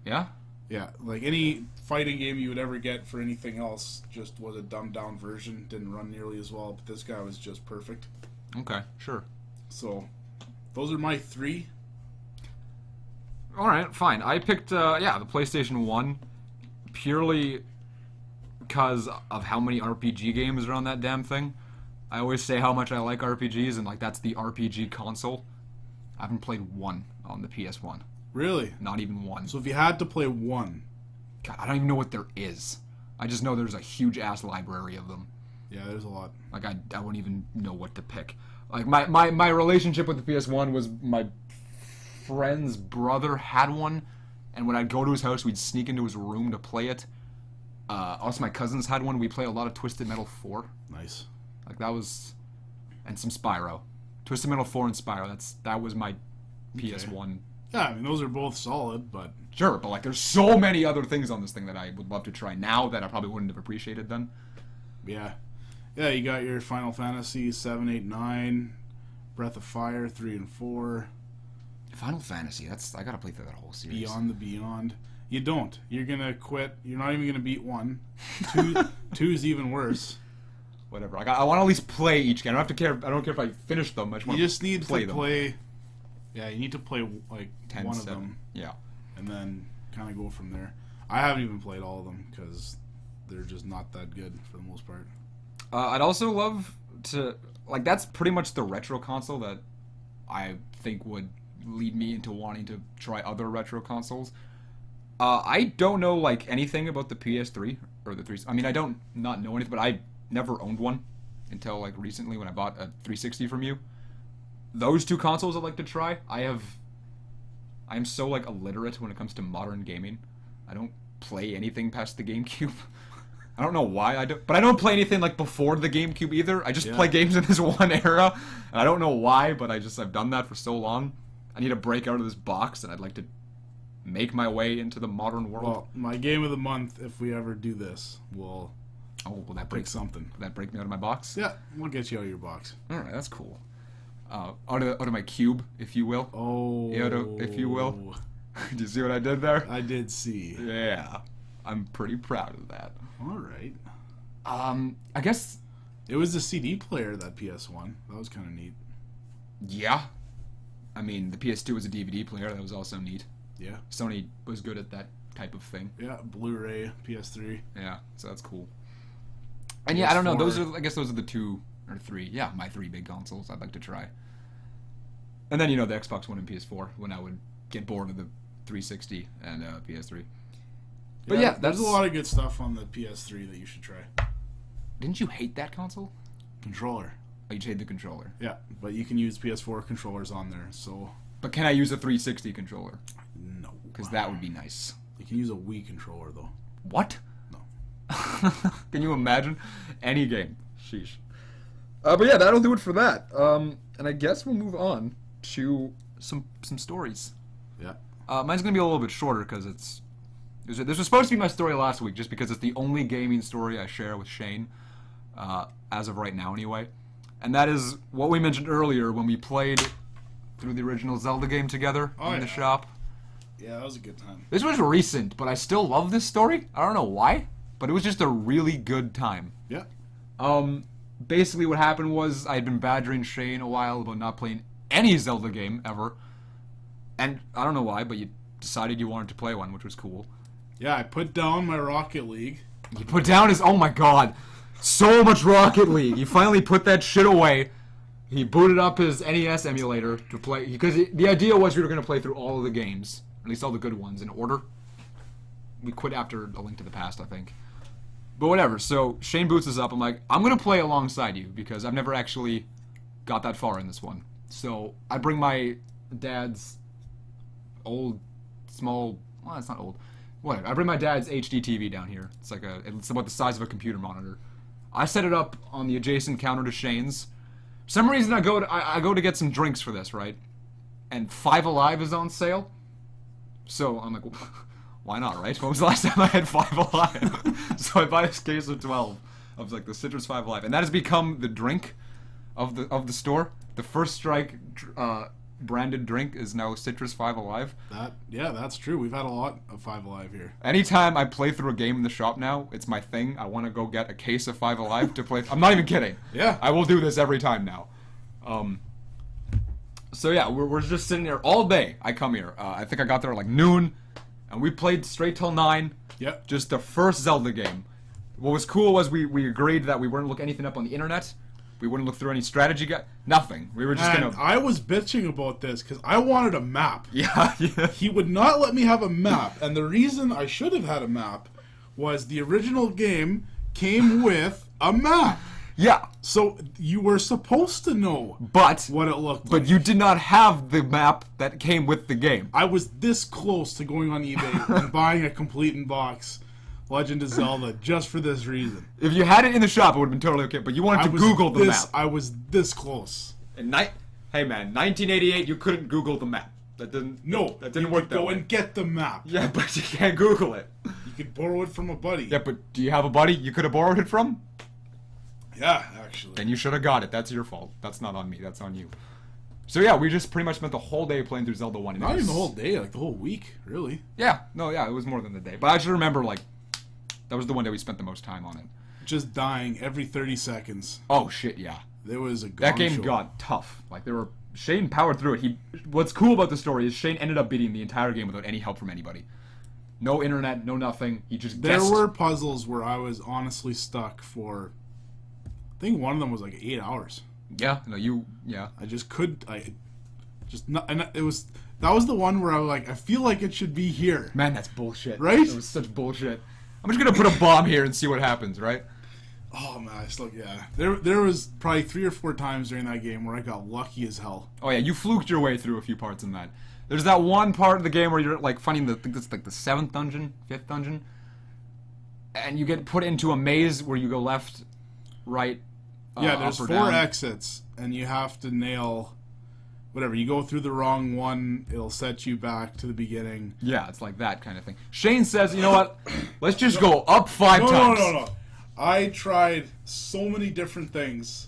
Yeah? Yeah, like any fighting game you would ever get for anything else just was a dumbed down version. Didn't run nearly as well, but this guy was just perfect. Okay, sure. So, those are my three. Alright, fine. I picked, the PlayStation 1 purely because of how many RPG games are on that damn thing. I always say how much I like RPGs, and, like, that's the RPG console. I haven't played one on the PS1. Really? Not even one. So if you had to play one... God, I don't even know what there is. I just know there's a huge-ass library of them. Yeah, there's a lot. Like, I wouldn't even know what to pick. Like, my relationship with the PS1 was my friend's brother had one, and when I'd go to his house, we'd sneak into his room to play it. Also, my cousins had one. We played a lot of Twisted Metal 4. Nice. Like, that was... And some Spyro. Twisted Metal 4 and Spyro. That was my PS1. Yeah, I mean, those are both solid, but... Sure, but, like, there's so many other things on this thing that I would love to try now that I probably wouldn't have appreciated then. Yeah. Yeah, you got your Final Fantasy 7, 8, 9, Breath of Fire 3 and 4. Final Fantasy, I gotta play through that whole series. Beyond the Beyond. You don't. You're gonna quit. You're not even gonna beat 1. 2's even worse. Whatever. I want to at least play each game. I don't care if I finish them. I just want You just need to play to them. play Yeah, you need to play like 10, one 7. of them, Yeah. and then kind of go from there. I haven't even played all of them because they're just not that good for the most part. I'd also love to like that's pretty much the retro console that I think would lead me into wanting to try other retro consoles. I don't know like anything about the PS3 or the 3. I mean, I don't not know anything, but I never owned one until like recently when I bought a 360 from you. Those two consoles I'd like to try. I'm so like illiterate when it comes to modern gaming. I don't play anything past the GameCube. I don't know why I don't, but I don't play anything like before the GameCube either. I just play games in this one era, and I don't know why, but I've done that for so long. I need to break out of this box, and I'd like to make my way into the modern world. Well, my game of the month, if we ever do this, will will that pick break something. Will that break me out of my box? Yeah, we'll get you out of your box. All right, that's cool. Out of my cube, if you will. Oh, if you will. Do you see what I did there? I did see. Yeah, I'm pretty proud of that. All right. I guess. It was the CD player, that PS1. That was kind of neat. Yeah. I mean, the PS2 was a DVD player. That was also neat. Yeah. Sony was good at that type of thing. Yeah, Blu-ray, PS3. Yeah, so that's cool. And yeah, I don't know. I guess those are the 2 or 3. Yeah, my 3 big consoles I'd like to try. And then the Xbox One and PS4 when I would get bored of the 360 and PS3. But yeah, there's a lot of good stuff on the PS3 that you should try. Didn't you hate that console? Controller. Oh, you hate the controller. Yeah, but you can use PS4 controllers on there, so... But can I use a 360 controller? No. Because that would be nice. You can use a Wii controller, though. What? No. Can you imagine? Any game. Sheesh. But yeah, that'll do it for that. And I guess we'll move on to some stories. Yeah. Mine's going to be a little bit shorter because this was supposed to be my story last week just because it's the only gaming story I share with Shane, as of right now anyway. And that is what we mentioned earlier when we played through the original Zelda game together in the shop. Yeah, that was a good time. This was recent, but I still love this story. I don't know why, but it was just a really good time. Yeah. Basically what happened was I had been badgering Shane a while about not playing any Zelda game ever. And I don't know why, but you decided you wanted to play one, which was cool. Yeah, I put down my Rocket League. You put down his... Oh my god. So much Rocket League. You finally put that shit away. He booted up his NES emulator to play... Because the idea was we were going to play through all of the games. At least all the good ones in order. We quit after A Link to the Past, I think. But whatever. So Shane boots us up. I'm like, I'm going to play alongside you because I've never actually got that far in this one. So I bring my dad's old, small... Well, it's not old. Whatever. I bring my dad's HD TV down here. It's about the size of a computer monitor. I set it up on the adjacent counter to Shane's. For some reason, I go to get some drinks for this, right? And Five Alive is on sale. So I'm like, why not, right? When was the last time I had Five Alive? So I buy this case of 12 of like the Citrus Five Alive, and that has become the drink of the store. The First Strike branded drink is now Citrus Five Alive. That's true. We've had a lot of Five Alive here. Anytime I play through a game in the shop now, it's my thing. I want to go get a case of Five Alive to play. I'm not even kidding. Yeah. I will do this every time now. So yeah, we're just sitting there all day. I come here. I think I got there at like noon, and we played straight till 9. Yep. Just the first Zelda game. What was cool was we agreed that we wouldn't look anything up on the internet. We wouldn't look through any strategy guide. Nothing. We were just and I was bitching about this because I wanted a map. Yeah. He would not let me have a map, and the reason I should have had a map was the original game came with a map. Yeah. So you were supposed to know what it looked like. But you did not have the map that came with the game. I was this close to going on eBay and buying a complete in box Legend of Zelda just for this reason. If you had it in the shop, it would have been totally okay. But you wanted to Google the map. I was this close. Hey man, 1988, you couldn't Google the map. That didn't work that way. Go and get the map. Yeah, but you can't Google it. You could borrow it from a buddy. Yeah, but do you have a buddy you could have borrowed it from? Yeah, actually. Then you should have got it. That's your fault. That's not on me. That's on you. So yeah, we just pretty much spent the whole day playing through Zelda 1. Not even the whole day, like the whole week, really. Yeah, it was more than the day. But I just remember, like, that was the one day we spent the most time on it. Just dying every 30 seconds. Oh, shit, yeah. There was a That game got tough. Like, there were Shane powered through it. What's cool about the story is Shane ended up beating the entire game without any help from anybody. No internet, no nothing. He just There guessed. were puzzles where I was honestly stuck for, I think one of them was like 8 hours. Yeah, no, yeah. I just could, and it was, that was the one where I was like, I feel like it should be here. Man, that's bullshit. Right? It was such bullshit. I'm just gonna put a bomb here and see what happens, right? Oh man, I still, yeah. There was probably 3 or 4 times during that game where I got lucky as hell. Oh yeah, you fluked your way through a few parts in that. There's that one part of the game where you're like finding I think that's like the 7th dungeon, 5th dungeon, and you get put into a maze where you go left, right, Yeah, there's up or 4 down. exits, and you have to nail whatever. You go through the wrong one, it'll set you back to the beginning. Yeah, it's like that kind of thing. Shane says, you know what? Let's just go up 5 times. No. I tried so many different things.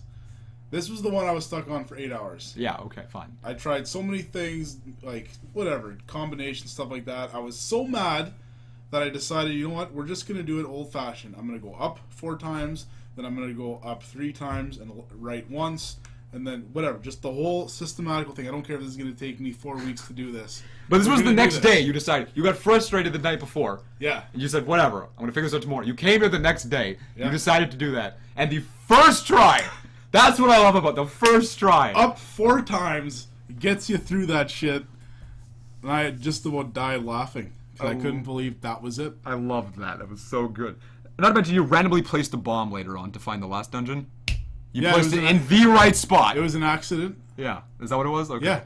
This was the one I was stuck on for 8 hours. Yeah, okay, fine. I tried so many things, like, whatever, combinations, stuff like that. I was so mad that I decided, you know what, we're just going to do it old-fashioned. I'm going to go up 4 times, then I'm going to go up 3 times and right once, and then whatever, just the whole systematical thing. I don't care if this is going to take me 4 weeks to do this. But this We're was the gonna do next this. day. You decided. You got frustrated the night before. Yeah. And you said, whatever, I'm going to figure this out tomorrow. You came here the next day. Yeah. You decided to do that. And the first try, that's what I love about the first try. Up 4 times gets you through that shit, and I just about died laughing. 'Cause I couldn't believe that was it. I loved that. That was so good. Not to mention, you randomly placed a bomb later on to find the last dungeon. You Yeah, placed it it was in the right spot. It was an accident. Yeah. Is that what it was? Okay.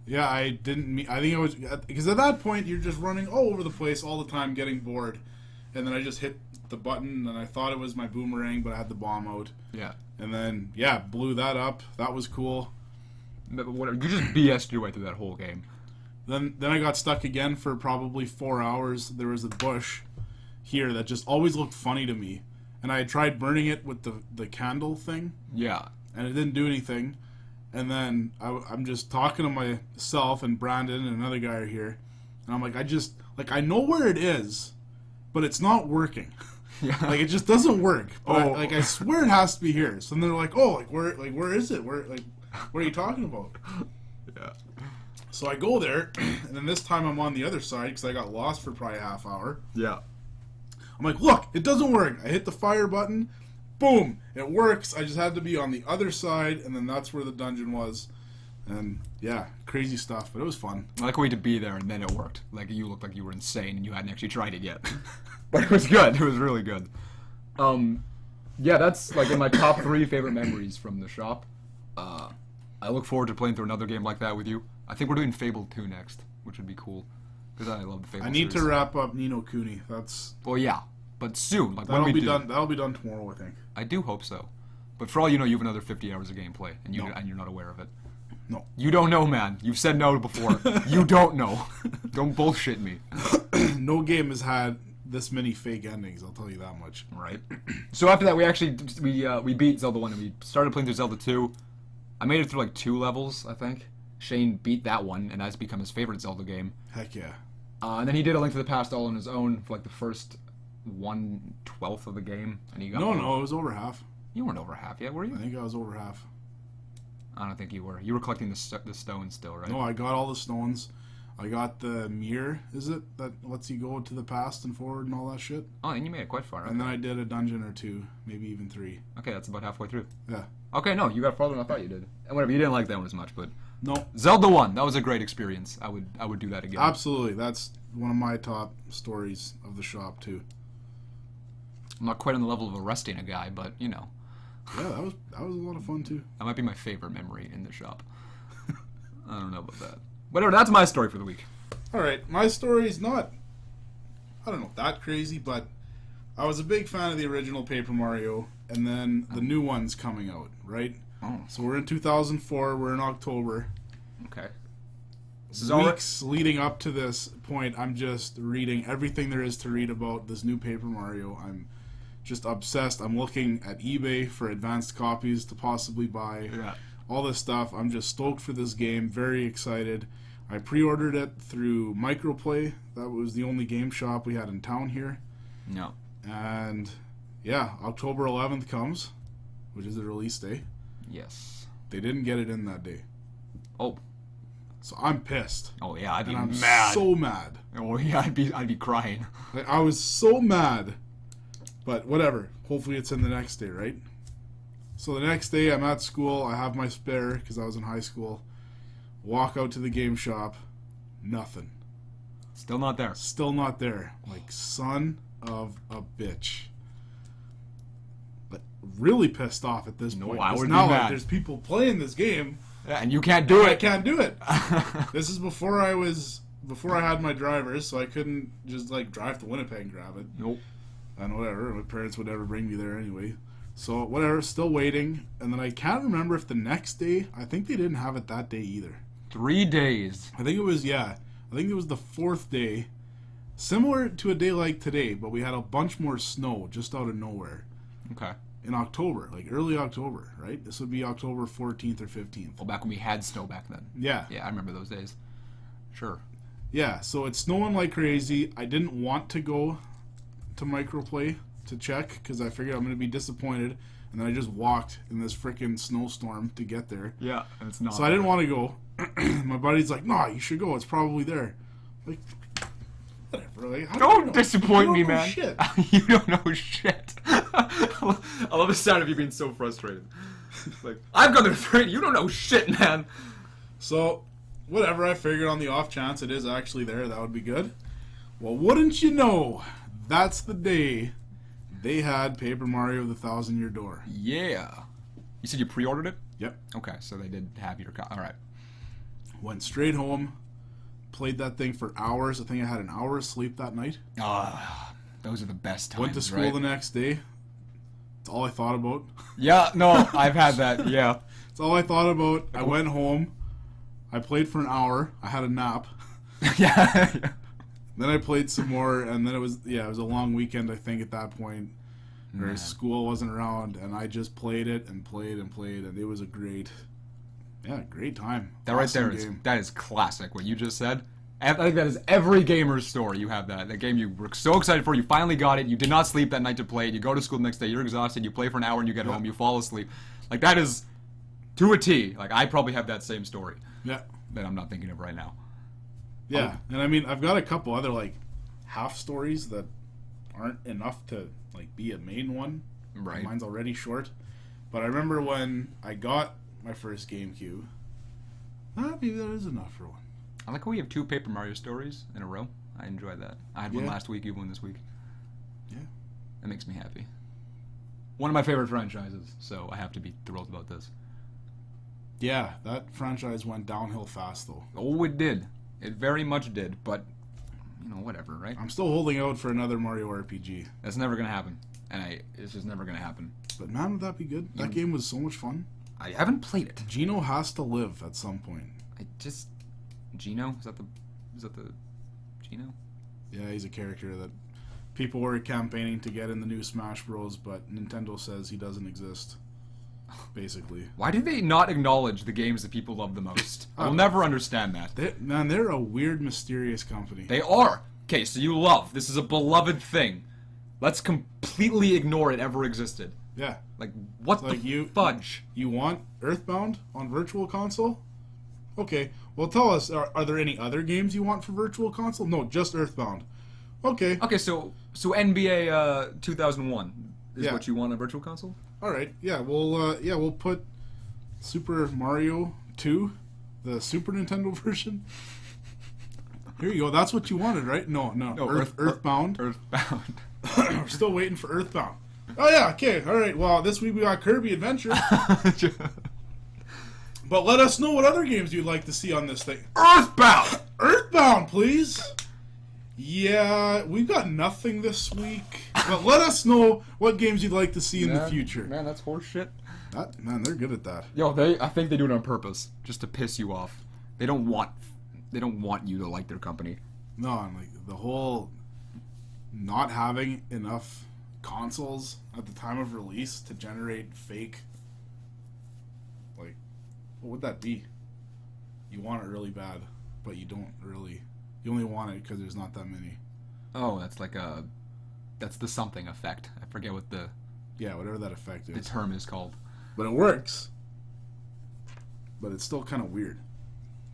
Yeah, I didn't mean. I think it was because at that point you're just running all over the place all the time, getting bored, and then I just hit the button and I thought it was my boomerang, but I had the bomb out, Yeah. and then blew that up. That was cool. But whatever. You just BS'd your way through that whole game. Then I got stuck again for probably 4 hours. There was a bush here that just always looked funny to me, and I had tried burning it with the candle thing, Yeah. and it didn't do anything. And then I'm just talking to myself, and Brandon and another guy are here, and I'm like, I know where it is, but it's not working. Yeah. Like, it just doesn't work. But Oh. I swear it has to be here. So then they're like, oh, where is it? What are you talking about? Yeah. So I go there, and then this time I'm on the other side because I got lost for probably a half hour. Yeah. I'm like, look, it doesn't work. I hit the fire button. Boom! It works. I just had to be on the other side, and then that's where the dungeon was. And, yeah, crazy stuff, but it was fun. I like a way to be there, and then it worked. Like, you looked like you were insane, and you hadn't actually tried it yet. But it was good. It was really good. Yeah, that's, like, in my top 3 favorite memories from the shop. I look forward to playing through another game like that with you. I think we're doing Fable 2 next, which would be cool. Because I love the Fable I need series. to wrap up Ni no Kuni. Well, yeah. But soon. Like, when we do. That'll be done tomorrow, I think. I do hope so. But for all you know, you have another 50 hours of gameplay, and No. and you're not aware of it. No. You don't know, man. You've said no before. You don't know. Don't bullshit me. No game has had this many fake endings, I'll tell you that much. Right. So after that, we actually we beat Zelda 1, and we started playing through Zelda 2. I made it through like 2 levels, I think. Shane beat that one, and that's become his favorite Zelda game. Heck yeah. And then he did A Link to the Past all on his own for like the first 1/12 of the game, and he got No, it was over half. You weren't over half yet, were I you? think I was over half. I don't think you were. You were collecting the stones still, right? No, I got all the stones. I got the mirror, is it? That lets you go to the past and forward and all that shit. Oh, and you made it quite far. Okay. And then I did a dungeon or 2, maybe even 3. Okay, that's about halfway through. Yeah. Okay, no, you got farther than I thought you did. And whatever, you didn't like that one as much, but No, Zelda 1, that was a great experience. I would do that again. absolutely. That's one of my top stories of the shop, too. I'm not quite on the level of arresting a guy, but you know, Yeah, that was a lot of fun, too. that might be my favorite memory in the shop. I don't know about that. Whatever, that's my story for the week. All right, my story is not, I don't know, that crazy, but I was a big fan of the original Paper Mario, and then the new one's coming out, right? Oh, So we're in 2004, we're in October. okay. This is all right. Weeks leading up to this point, I'm just reading everything there is to read about this new Paper Mario. I'm just obsessed. I'm looking at eBay for advanced copies to possibly buy. Yeah. All this stuff. I'm just stoked for this game. Very excited. I pre-ordered it through Microplay. That was the only game shop we had in town here. No. And yeah, October 11th comes, which is the release day. Yes. They didn't get it in that day. Oh. So I'm pissed. Oh yeah, I'd be And I'm mad. so mad. Oh yeah, I'd be crying. Like, I was so mad. But whatever. Hopefully it's in the next day, right? So the next day I'm at school. I have my spare because I was in high school. Walk out to the game shop. Nothing. Still not there. Still not there. Like, son of a bitch. But really pissed off at this point. I 'Cause would be now, mad. like, there's people playing this game. Yeah, and you can't do I it. can't do it. This is before I had my drivers, so I couldn't just like drive to Winnipeg and grab it. Nope. And whatever, my parents would never bring me there anyway. So whatever, still waiting. And then I can't remember if the next day, I think they didn't have it that day either. 3 days. I think it was the 4th day. Similar to a day like today, but we had a bunch more snow just out of nowhere. Okay. In October, like early October, right? This would be October 14th or 15th. Well, back when we had snow back then. Yeah. Yeah, I remember those days. Sure. Yeah, so it's snowing like crazy. I didn't want to go to Microplay to check because I figured I'm going to be disappointed. And then I just walked in this freaking snowstorm to get there. Yeah, and it's not. So I didn't want to go. My buddy's like, "No, you should go. It's probably there." Like, whatever. Like, how do you Don't know? disappoint You me, don't know man. shit. You don't know shit. I love the sound of you being so frustrated. Like, I've gone there 3. You don't know shit, man. So, whatever. I figured on the off chance it is actually there, that would be good. Well, wouldn't you know? That's the day they had Paper Mario: The Thousand Year Door. Yeah. You said you pre-ordered it? Yep. Okay, so they did have your all right. Went straight home. Played that thing for hours. I think I had an hour of sleep that night. Those are the best times. Went to school right? the next day. That's all I thought about. Yeah, no, I've had that. Yeah. That's all I thought about. I went home. I played for an hour. I had a nap. Yeah. Then I played some more, and then it was a long weekend, I think, at that point, where Man. school wasn't around, and I just played it and played and played, and it was a great time. That right Awesome there is game. that is classic. What you just said. I think that is every gamer's story. You have that game you were so excited for. You finally got it. You did not sleep that night to play it. You go to school the next day. You're exhausted. You play for an hour and you get home. You fall asleep. Like that is to a T. Like I probably have that same story. Yeah. That I'm not thinking of right now. Yeah, and I mean, I've got a couple other like half stories that aren't enough to like be a main one. Right. Mine's already short, but I remember when I got my first GameCube. Maybe that is enough for one. I like how we have 2 Paper Mario stories in a row. I enjoy that. I had one Yeah. last week. You had one this week. Yeah. That makes me happy. One of my favorite franchises, so I have to be thrilled about this. Yeah, that franchise went downhill fast though. Oh, it did. It very much did, but, whatever, right? I'm still holding out for another Mario RPG. That's never going to happen. And it's just never going to happen. But man, would that be good? That game was so much fun. I haven't played it. Gino has to live at some point. Gino? Is that the Gino? Yeah, he's a character that people were campaigning to get in the new Smash Bros, but Nintendo says he doesn't exist. Basically. Why do they not acknowledge the games that people love the most? I'll never understand that. They're a weird, mysterious company. They are. Okay, so you love. This is a beloved thing. Let's completely ignore it ever existed. Yeah. Like, what Like the fudge? You want Earthbound on Virtual Console? Okay. Well, tell us, are there any other games you want for Virtual Console? No, just Earthbound. Okay. Okay, so NBA 2001 is Yeah. what you want on Virtual Console? All right. Yeah, we'll put Super Mario 2, the Super Nintendo version. Here you go. That's what you wanted, right? No. Earthbound. Earthbound. We're still waiting for Earthbound. Oh yeah. Okay. All right. Well, this week we got Kirby Adventure. But let us know what other games you'd like to see on this thing. Earthbound! Earthbound, please. Yeah, we've got nothing this week. But let us know what games you'd like to see in the future. Man, that's horseshit. Man, they're good at that. Yo, I think they do it on purpose, just to piss you off. They don't want you to like their company. No, and like the whole not having enough consoles at the time of release to generate fake. Like, what would that be? You want it really bad, but you don't really. You only want it because there's not that many. Oh, that's the something effect. I forget what the Whatever that effect is. term is called. But it works. But it's still kind of weird.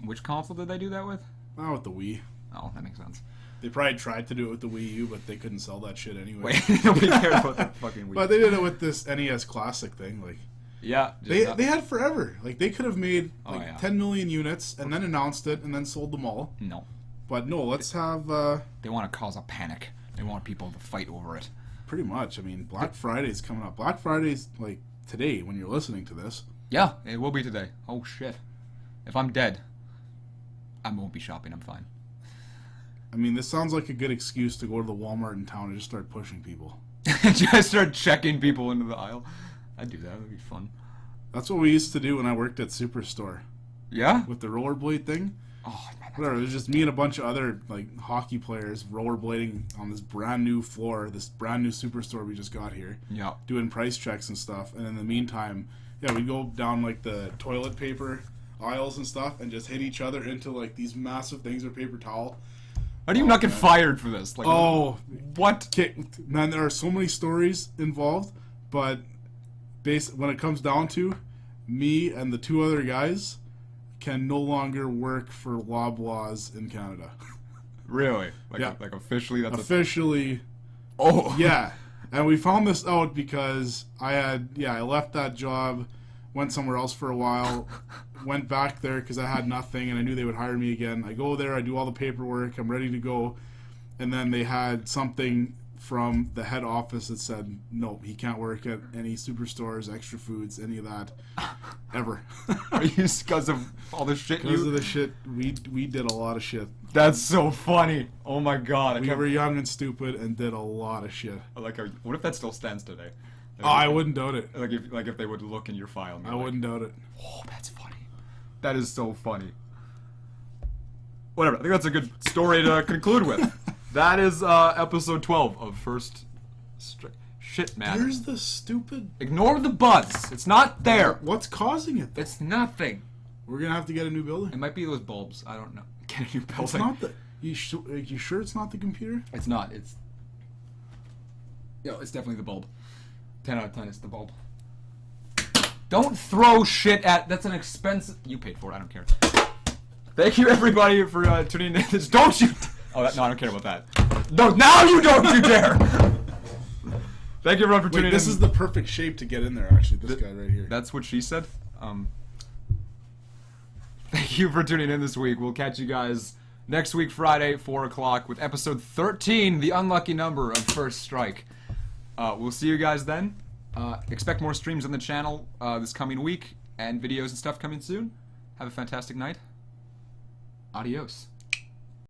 Which console did they do that with? Not with the Wii. Oh, that makes sense. They probably tried to do it with the Wii U, but they couldn't sell that shit anyway. Wait, nobody cared about the fucking Wii. But they did it with this NES Classic thing. Like, yeah. they had forever. Like, they could have made 10 million units and then announced it and then sold them all. No. But no, let's have... They want to cause a panic. They want people to fight over it. Pretty much. I mean, Black Friday's coming up. Black Friday's, like, today when you're listening to this. Yeah, it will be today. Oh, shit. If I'm dead, I won't be shopping. I'm fine. I mean, this sounds like a good excuse to go to the Walmart in town and just start pushing people. Just start checking people into the aisle. I'd do that. That'd be fun. That's what we used to do when I worked at Superstore. Yeah? With the rollerblade thing. Oh, man. Whatever, it was just me and a bunch of other, like, hockey players rollerblading on this brand new floor, this brand new Superstore we just got here. Yeah. Doing price checks and stuff. And in the meantime, yeah, we'd go down, like, the toilet paper aisles and stuff and just hit each other into, like, these massive things of paper towel. How do you not get fired for this? Like, what? Man, there are so many stories involved, but when it comes down to, me and the two other guys can no longer work for Loblaws in Canada. Really? Yeah. Like officially? That's officially. Oh. Yeah. And we found this out because I left that job, went somewhere else for a while, went back there because I had nothing and I knew they would hire me again. I go there, I do all the paperwork, I'm ready to go, and then they had something from the head office that said, no, he can't work at any Superstores, Extra Foods, any of that, ever. Are you because of all the shit Because of the shit, we did a lot of shit. That's so funny. Oh my god. We were young and stupid and did a lot of shit. What if that still stands today? Oh, I wouldn't doubt it. Like if they would look in your file. And I wouldn't doubt it. Oh, that's funny. That is so funny. Whatever. I think that's a good story to conclude with. That is episode 12 of First Strike. Shit, man. There's the stupid... Ignore the buzz. It's not there. What's causing it, though? It's nothing. We're going to have to get a new building? It might be those bulbs. I don't know. Get a new building. It's not the... You sure it's not the computer? It's not. It's... Yo, it's definitely the bulb. 10 out of 10, it's the bulb. Don't throw shit at... That's an expensive... You paid for it, I don't care. Thank you, everybody, for tuning in. Don't you... Oh, no, I don't care about that. No, now you don't you dare! Thank you, everyone, for tuning in. This is the perfect shape to get in there, actually, this guy right here. That's what she said? Thank you for tuning in this week. We'll catch you guys next week, Friday, 4 o'clock, with episode 13, the unlucky number of First Strike. We'll see you guys then. Expect more streams on the channel this coming week, and videos and stuff coming soon. Have a fantastic night. Adios.